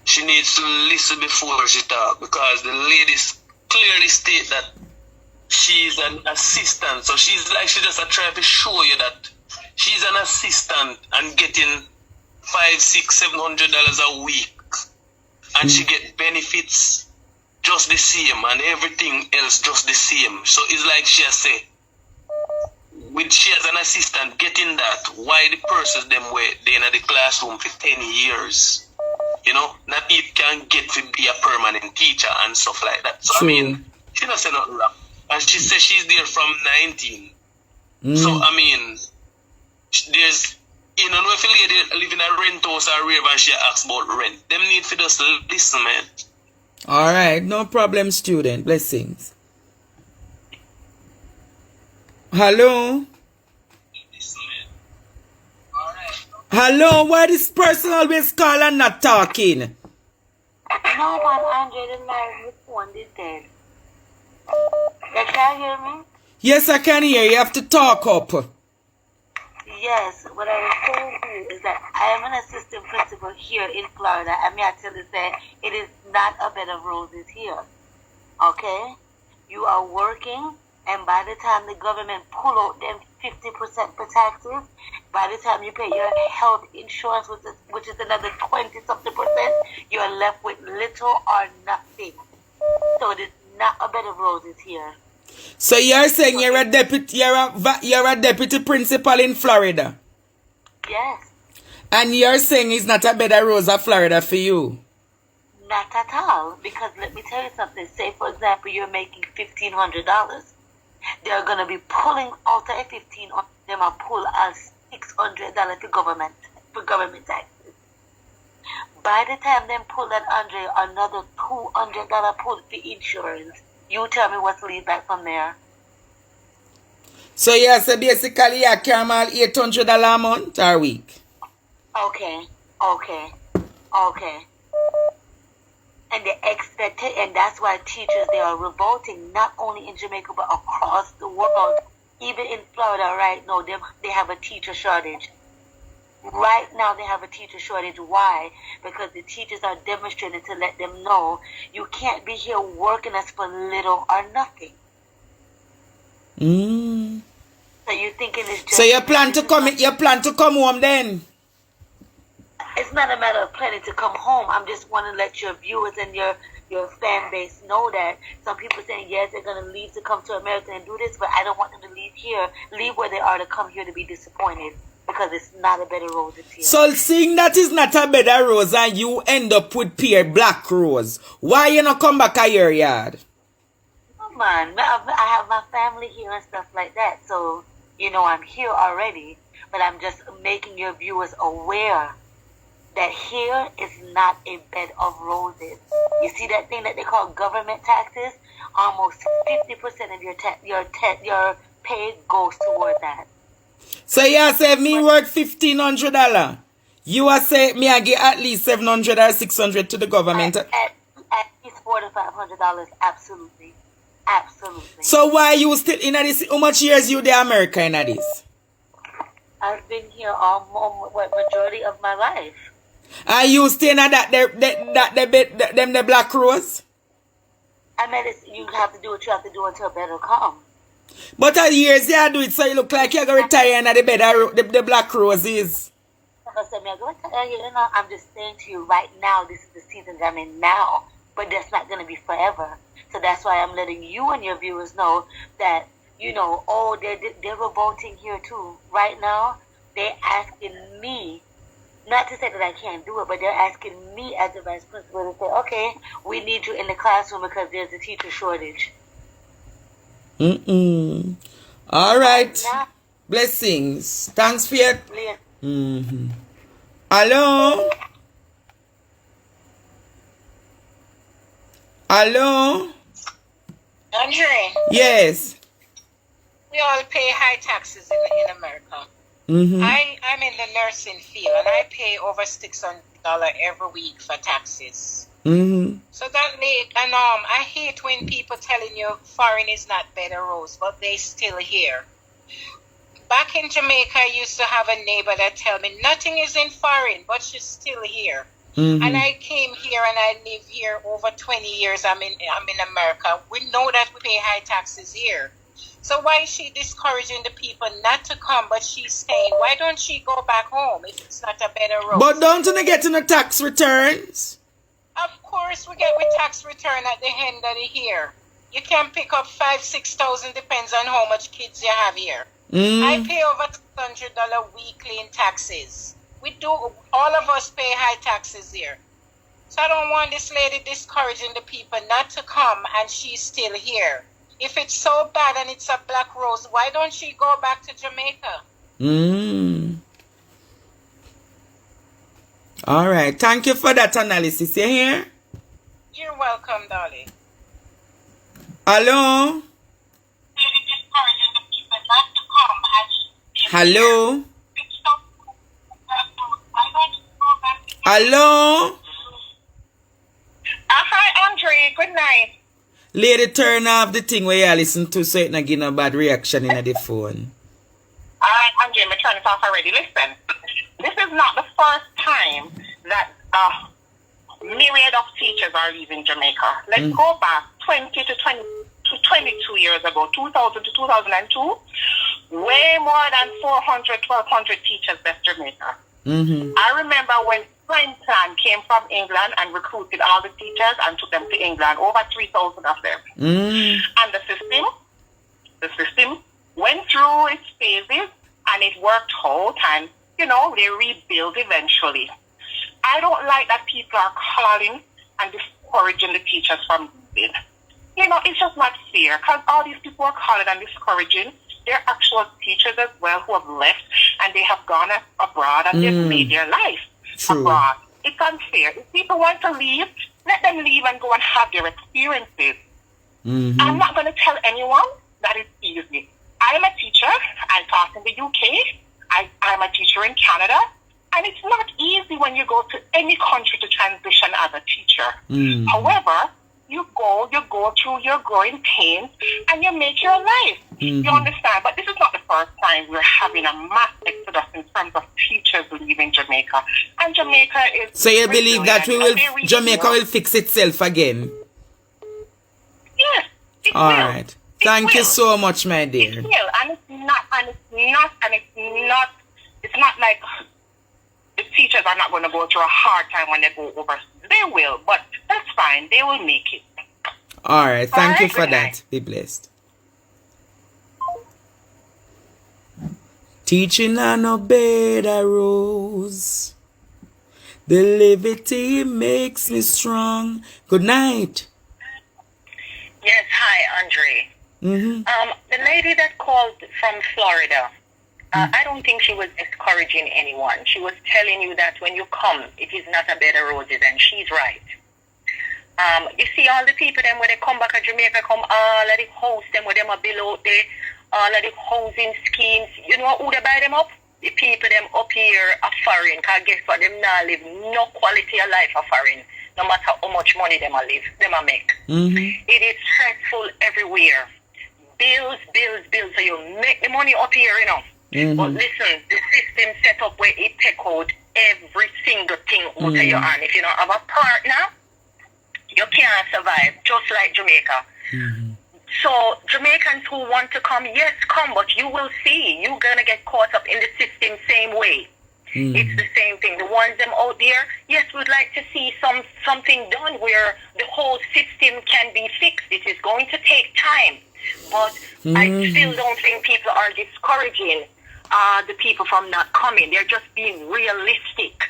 She needs to listen before she talk, because the ladies clearly state that she's an assistant. So she's like, she just trying to show you that she's an assistant and getting $500-$700 a week, and she get benefits just the same and everything else just the same. So it's like she has say, with she as an assistant getting that, why the persons them were they in the classroom for 10 years? You know, not it can get to be a permanent teacher and stuff like that. So True. I mean, she don't say nothing wrong. And she says she's there from 19. So I mean, there's, you know, if a lady live in a rent house or wherever and she asks about rent, them need to just listen, man. All right, no problem, student. Blessings. Hello? Hello, why this person always call and not talking? No, man, Andre, the line with one is dead. You can't hear me? Yes, I can hear you. You have to talk up. Yes, what I was saying to you is that I am an assistant principal here in Florida, and may I tell you that it is not a bed of roses here. Okay? You are working, and by the time the government pull out them 50% for taxes, by the time you pay your health insurance, which is another 20-something percent, you are left with little or nothing. So it is not a bed of roses here. So you're saying you're a deputy principal in Florida? Yes. And you're saying it's not a bed of roses of Florida for you? Not at all. Because let me tell you something. Say, for example, you're making $1,500. They're going to be pulling out of $1,500. They're going to pull out $600 for government taxes. By the time they pull that Andre, another $200 pull for insurance. You tell me what's lead back from there. So you say basically you carry all $800 a month or a week? Okay. And that's why teachers, they are revolting, not only in Jamaica, but across the world. Even in Florida right now, they have a teacher shortage. Right now they have a teacher shortage. Why? Because the teachers are demonstrating to let them know you can't be here working us for little or nothing. So you're thinking it's just... So you plan to come home then? It's not a matter of planning to come home. I'm just want to let your viewers and your fan base know that some people saying yes, they're going to leave to come to America and do this, but I don't want them to leave where they are to come here to be disappointed. Because it's not a bed of roses here. So seeing that is not a bed of rose and you end up with pure black rose, why you not come back a your yard? Oh man, I have my family here and stuff like that. So, you know, I'm here already. But I'm just making your viewers aware that here is not a bed of roses. You see that thing that they call government taxes? Almost 50% of your pay goes toward that. So you say me work $1,500. You are say me I get at least $700 or $600 to the government. At least $400 to $500, absolutely. So why you still in this? How much years you there America in this? I've been here majority of my life. And you stay in the black rose? I mean, you have to do what you have to do until better come. But at years you do it so you look like you're going to retire in the bed of the black roses. I'm just saying to you right now, this is the season that I'm in now. But that's not going to be forever. So that's why I'm letting you and your viewers know that, you know, they're revolting here too. Right now, they're asking me, not to say that I can't do it, but they're asking me as the vice principal to say, okay, we need you in the classroom because there's a teacher shortage. All right. Blessings. Thanks for your... Hello? Hello? Andre? Yes. We all pay high taxes in America. I'm in the nursing field and I pay over $600 every week for taxes. So that make a norm. I hate when people telling you foreign is not better rose, but they still here. back in Jamaica, I used to have a neighbor that tell me nothing is in foreign, but she's still here. Mm-hmm. And I came here and I live here over 20 years. I'm in America. We know that we pay high taxes here. So why is she discouraging the people not to come, but she's saying, why don't she go back home if it's not a better road? But don't you get in the tax returns? Of course, we get with tax return at the end of the year. You can pick up 5,000-6,000, depends on how much kids you have here. I pay over $600 weekly in taxes. We do, all of us pay high taxes here. So I don't want this lady discouraging the people not to come, and she's still here. If it's so bad and it's a black rose, why don't she go back to Jamaica? All right. Thank you for that analysis. You hear? You're welcome, darling. Hello? Hello? Hello? Hi, Andre. Good night. Lady, turn off the thing where you listen to so it not give no bad reaction in the phone. Andre, I'm turning it off already. Listen, this is not the first time that myriad of teachers are leaving Jamaica. Let's go back 20 to 22 years ago, 2000 to 2002. Way more than 400, 1,200 teachers left Jamaica. I remember when Plan came from England and recruited all the teachers and took them to England, over 3,000 of them. And the system went through its phases and it worked out, and they rebuild eventually. I don't like that people are calling and discouraging the teachers from leaving. It's just not fair, because all these people are calling and discouraging. They're actual teachers as well who have left, and they have gone abroad and they've made their life abroad. It's unfair. If people want to leave, let them leave and go and have their experiences. I'm not going to tell anyone that it's easy. I'm a teacher. I taught in the UK. I'm a teacher in Canada. And it's not easy when you go to any country to transition as a teacher. However, you go through your growing pains and you make your life. You understand? But this is not the first time we're having a mass exodus in terms of teachers leaving Jamaica. And Jamaica is... So you believe that Jamaica will fix itself again? Yes, it will. All right. Thank you so much, my dear. It will. And it's not like the teachers are not going to go through a hard time when they go overseas. They will, but that's fine. They will make it. All right. Thank you for that. Be blessed. Teaching on a bed I rose. The levity makes me strong. Good night. Yes, hi, Andre. The lady that called from Florida, I don't think she was discouraging anyone. She was telling you that when you come, it is not a bed of roses, and she's right. You see all the people then when they come back to Jamaica, come all of the house them with them a bill out there, all of the housing schemes. You know who they buy them up? The people them up here are foreign, because guess what? Them now live no quality of life of foreign, no matter how much money them a live, them a make. It is stressful everywhere. Bills. So you make the money up here, But listen, the system set up where it take out every single thing out of your hand. If you don't have a partner, you can't survive, just like Jamaica. So Jamaicans who want to come, yes, come, but you will see, you're going to get caught up in the system same way. It's the same thing. The ones them out there, yes, we'd like to see something done where the whole system can be fixed. It is going to take time. But I still don't think people are discouraging the people from not coming. They're just being realistic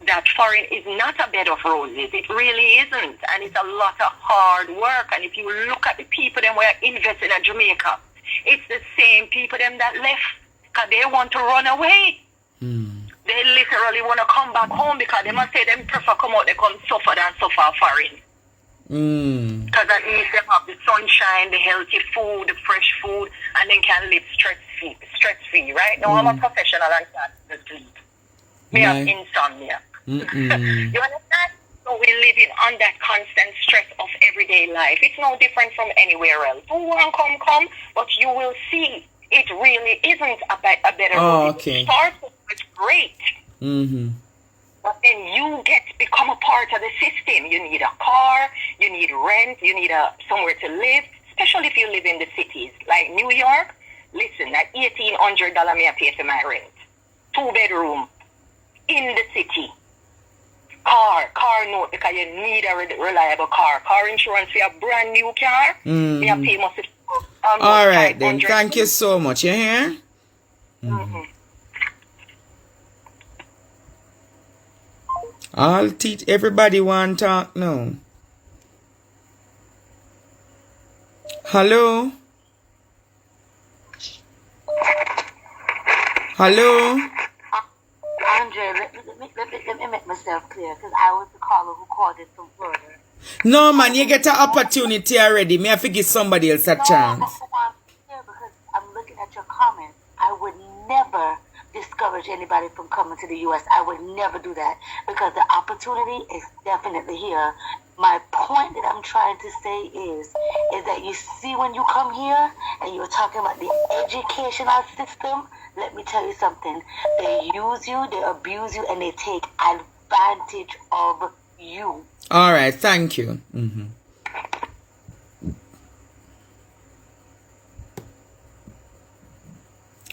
that foreign is not a bed of roses. It really isn't. And it's a lot of hard work. And if you look at the people them who are investing in Jamaica, it's the same people them that left because they want to run away. They literally want to come back home because they must say them prefer come out, they come suffer than suffer foreign. Because at least they have the sunshine, the healthy food, the fresh food, and then can live stress-free, right? Now I'm a professional and can't sleep. We have insomnia. You understand? So we're living on that constant stress of everyday life. It's no different from anywhere else. Who want come, but you will see It really isn't a better Oh, road. okay. It starts off with great. Mm-hmm. But then you get to become a part of the system. You need a car, you need rent, you need somewhere to live, especially if you live in the cities. Like New York, listen, at $1,800 me I pay for my rent. 2-bedroom in the city. Car note, because you need a reliable car. Car insurance for a brand new car, me I pay must All right then. Thank you so much. You hear? Mm-hmm. I'll teach everybody one talk now. Hello? Hello? Andre, let me make myself clear, because I was the caller who called it from Florida. No, man, you get an opportunity already. Me, I have to give somebody else a chance. That's why I'm here, because I'm looking at your comments. I would never discourage anybody from coming to the U.S. I would never do that, because the opportunity is definitely here. My point that I'm trying to say is that you see when you come here and you're talking about the educational system, let me tell you something. They use you, they abuse you, and they take advantage of you. All right, thank you. Mm-hmm.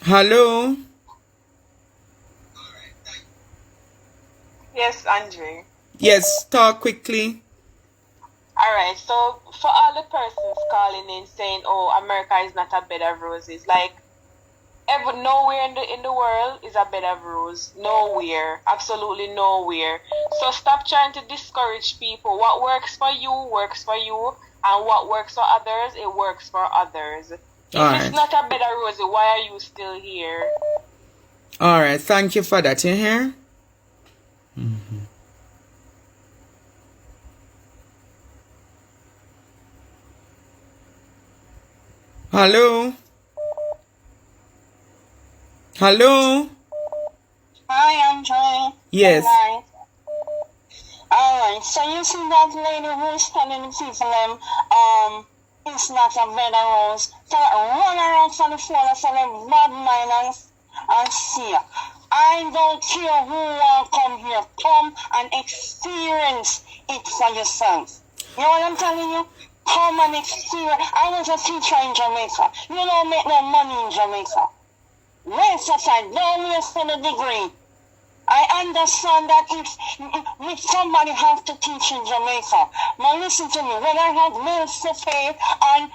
Hello? Yes, Andre. Yes, talk quickly. All right. So for all the persons calling in saying, "Oh, America is not a bed of roses," like nowhere in the world is a bed of roses. Nowhere, absolutely nowhere. So stop trying to discourage people. What works for you, and what works for others, it works for others. If it's not a bed of roses, why are you still here? All right, thank you for that. You hear? Mm-hmm. Hello? Hello? Hi, Andre. Yes. Alright, so you see that lady who's telling the people it's not a bed of rose. So run around for the floor for them bad minds and see. I don't care who will come here. Come and experience it for yourself. You know what I'm telling you? Come and experience. I was a teacher in Jamaica. You don't make no money in Jamaica. Waste of time. Don't waste for the degree. I understand that if somebody has to teach in Jamaica. Now listen to me. When I had bills to pay and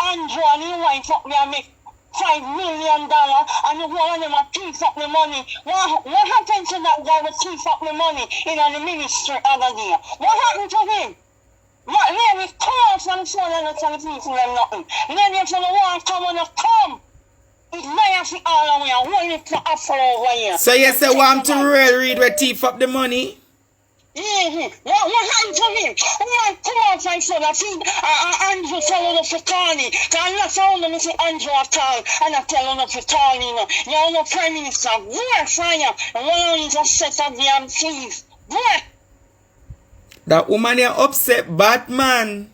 Andrew and his wife up me and make $5 million and the whole of them are thief up the money. What happened to that guy who thief up the money in the ministry other day? What happened to him? Lady, come out from the phone and tell the people them nothing. Lady, if you want to come on, come. It's my for all the way. I want it to offer over here. So you say want to read where thief up the money? Mm-hmm. What happened to him? Why come out and say that Andrew telling us to call me? Because I'm not telling them to Andrew at all. And I'm telling them to call me. You're the Prime Minister. Boy, fire. And one of you just set up the damn thieves. Boy. That woman is upset, Batman.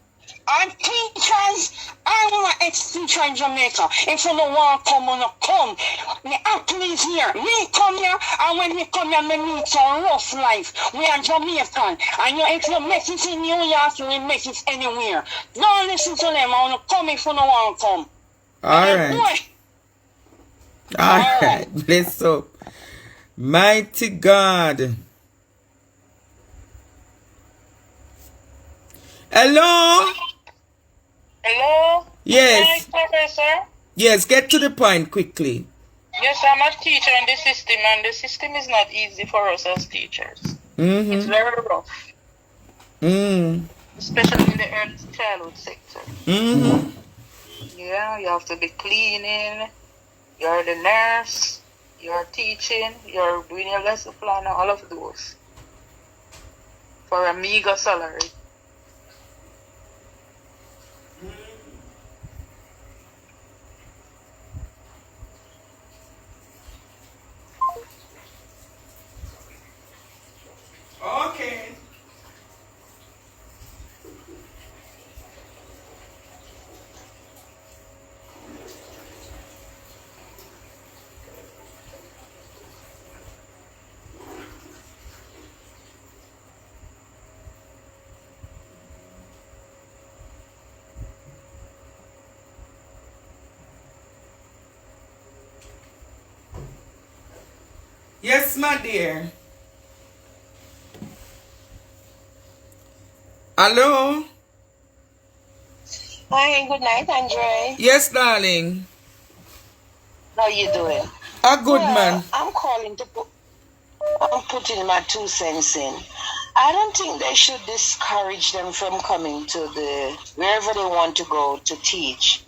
And teachers, I want an ex-teacher in Jamaica. If you don't want to come, on come. The apple is here. Me come here, and when we come here, we meet a rough life. We are Jamaican. And if you make it in New York, you will make it anywhere. Don't listen to them. I want to come if you don't want to come. Alright. Alright. Bless up. Mighty God. Hello? Hello? Yes. Hi, Professor. Yes, get to the point quickly. Yes, I'm a teacher in the system, and the system is not easy for us as teachers. Mm-hmm. It's very rough. Especially in the early childhood sector. Mm-hmm. Yeah, you have to be cleaning, you're the nurse, you're teaching, you're doing your lesson plan, all of those. For a meager salary. Okay. Yes, my dear. Hello? Hi, good night, Andre. Yes, darling. How you doing? A good man. I'm calling to I'm putting my 2 cents in. I don't think they should discourage them from coming to wherever they want to go to teach.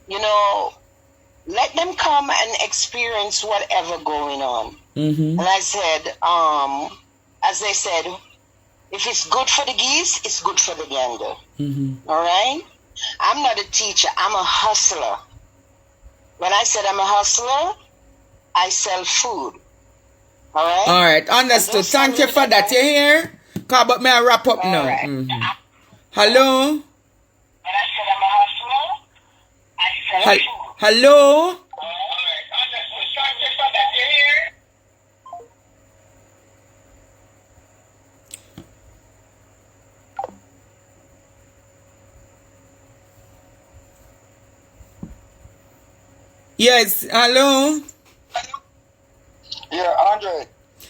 You know, let them come and experience whatever going on. Mm-hmm. And I said, as they said, if it's good for the geese, it's good for the gander. Mm-hmm. All right? I'm not a teacher. I'm a hustler. When I said I'm a hustler, I sell food. All right? All right. Understood. Thank you for that. You hear? Cause but may I wrap up now? Right. Mm-hmm. Hello? When I said I'm a hustler, I sell food. Hello? Yes, hello? Yeah, Andre.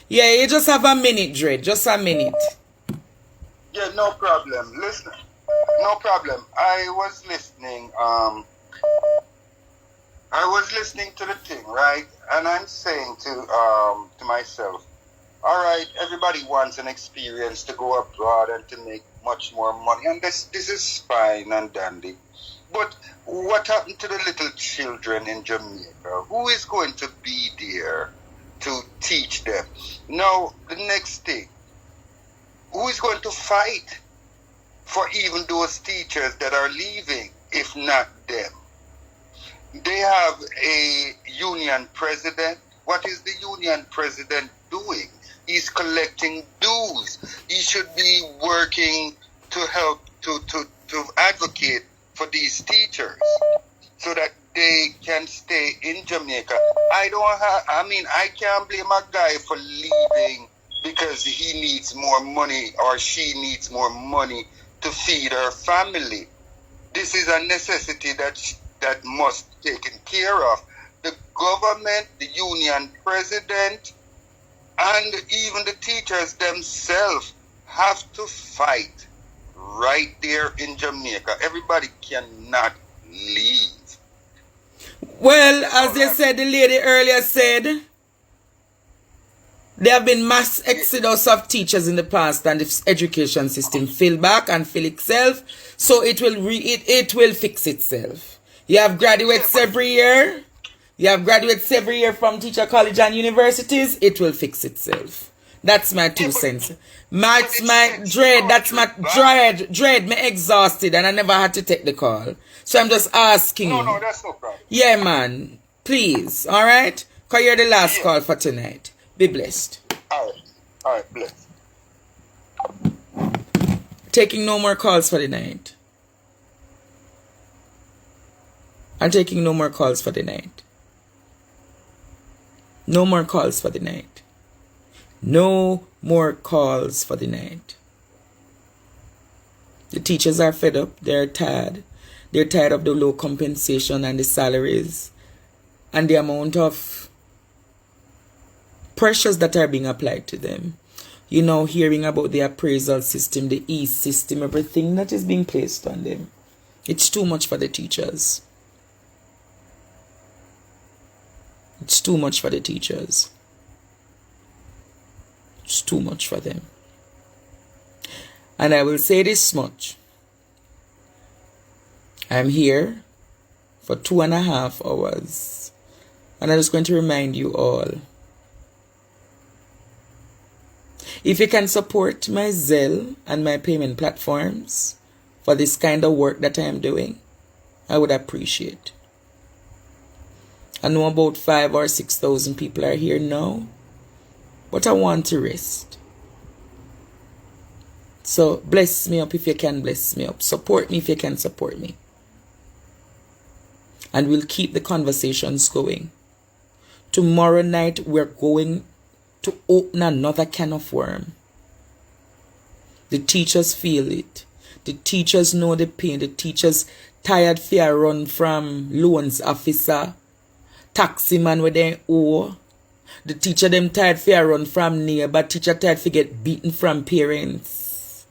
Yeah, you just have a minute, Dre. Just a minute. Yeah, no problem. Listen, no problem. I was listening. I was listening to the thing, right? And I'm saying to myself, all right, everybody wants an experience to go abroad and to make much more money, and this is fine and dandy. But what happened to the little children in Jamaica? Who is going to be there to teach them? Now, the next thing, who is going to fight for even those teachers that are leaving, if not them? They have a union president. What is the union president doing? He's collecting dues. He should be working to help to advocate for these teachers so that they can stay in Jamaica. I can't blame a guy for leaving because he needs more money or she needs more money to feed her family. This is a necessity that must be taken care of. The government, the union president, and even the teachers themselves have to fight right there in Jamaica. Everybody cannot leave. Well, as they said, the lady earlier said, there have been mass exodus of teachers in the past, and the education system fill back and fill itself, so it will fix itself. You have graduates every year. You have graduates every year from teacher college and universities. It will fix itself. That's my 2 cents. That's my dread. Me exhausted and I never had to take the call. So I'm just asking you. No, that's no problem. Yeah, man. Please. All right? Because you're the last call for tonight. Be blessed. All right, blessed. Taking no more calls for the night. I'm taking no more calls for the night. No more calls for the night. No more calls for the night. The teachers are fed up. They're tired. They're tired of the low compensation and the salaries and the amount of pressures that are being applied to them. You know, hearing about the appraisal system, the system, everything that is being placed on them. It's too much for the teachers. It's too much for the teachers. It's too much for them. And I will say this much. I'm here for 2.5 hours. And I'm just going to remind you all. If you can support my Zelle and my payment platforms for this kind of work that I am doing, I would appreciate. I know about 5,000 or 6,000 people are here now, but I want to rest. So bless me up if you can bless me up. Support me if you can support me. And we'll keep the conversations going. Tomorrow night we're going to open another can of worm. The teachers feel it. The teachers know the pain. The teachers tired fear run from loans officer, taxi man with their owe. The teacher them tired for run from neighbor. Teacher tired for get beaten from parents.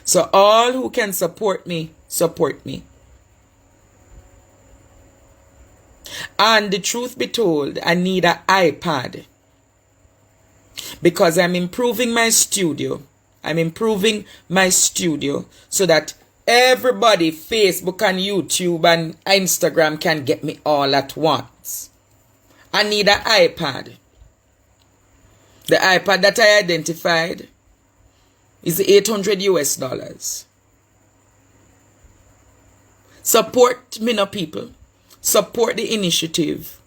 So all who can support me, support me. And the truth be told, I need an iPad. Because I'm improving my studio. I'm improving my studio so that everybody, Facebook and YouTube and Instagram, can get me all at once. I need an iPad. The iPad that I identified is $800. Support me now, people. Support the initiative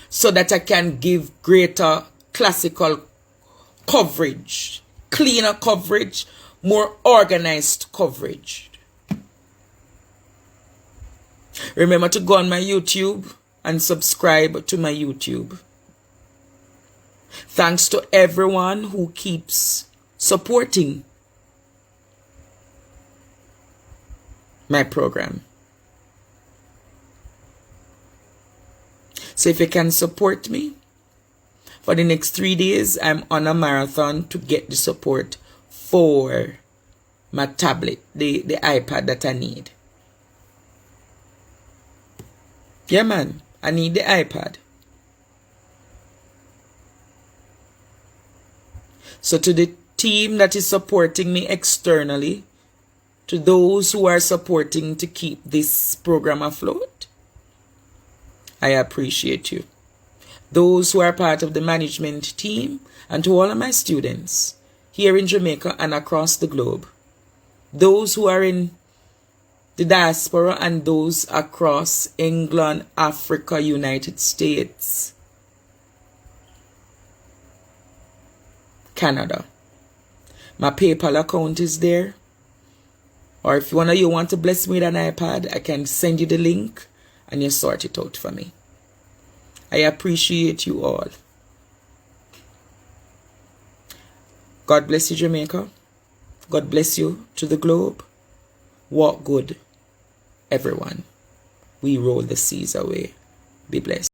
so that I can give greater classical coverage, cleaner coverage, more organized coverage. Remember to go on my YouTube and subscribe to my YouTube. Thanks to everyone who keeps supporting my program. So if you can support me, for the next 3 days, I'm on a marathon to get the support for my tablet, the iPad that I need. Yeah, man, I need the iPad. So to the team that is supporting me externally, to those who are supporting to keep this program afloat, I appreciate you. Those who are part of the management team, and to all of my students here in Jamaica and across the globe. Those who are in the diaspora and those across England, Africa, United States, Canada. My PayPal account is there. Or if one of you want to bless me with an iPad, I can send you the link and you sort it out for me. I appreciate you all. God bless you, Jamaica. God bless you to the globe. Walk good, everyone. We roll the seas away. Be blessed.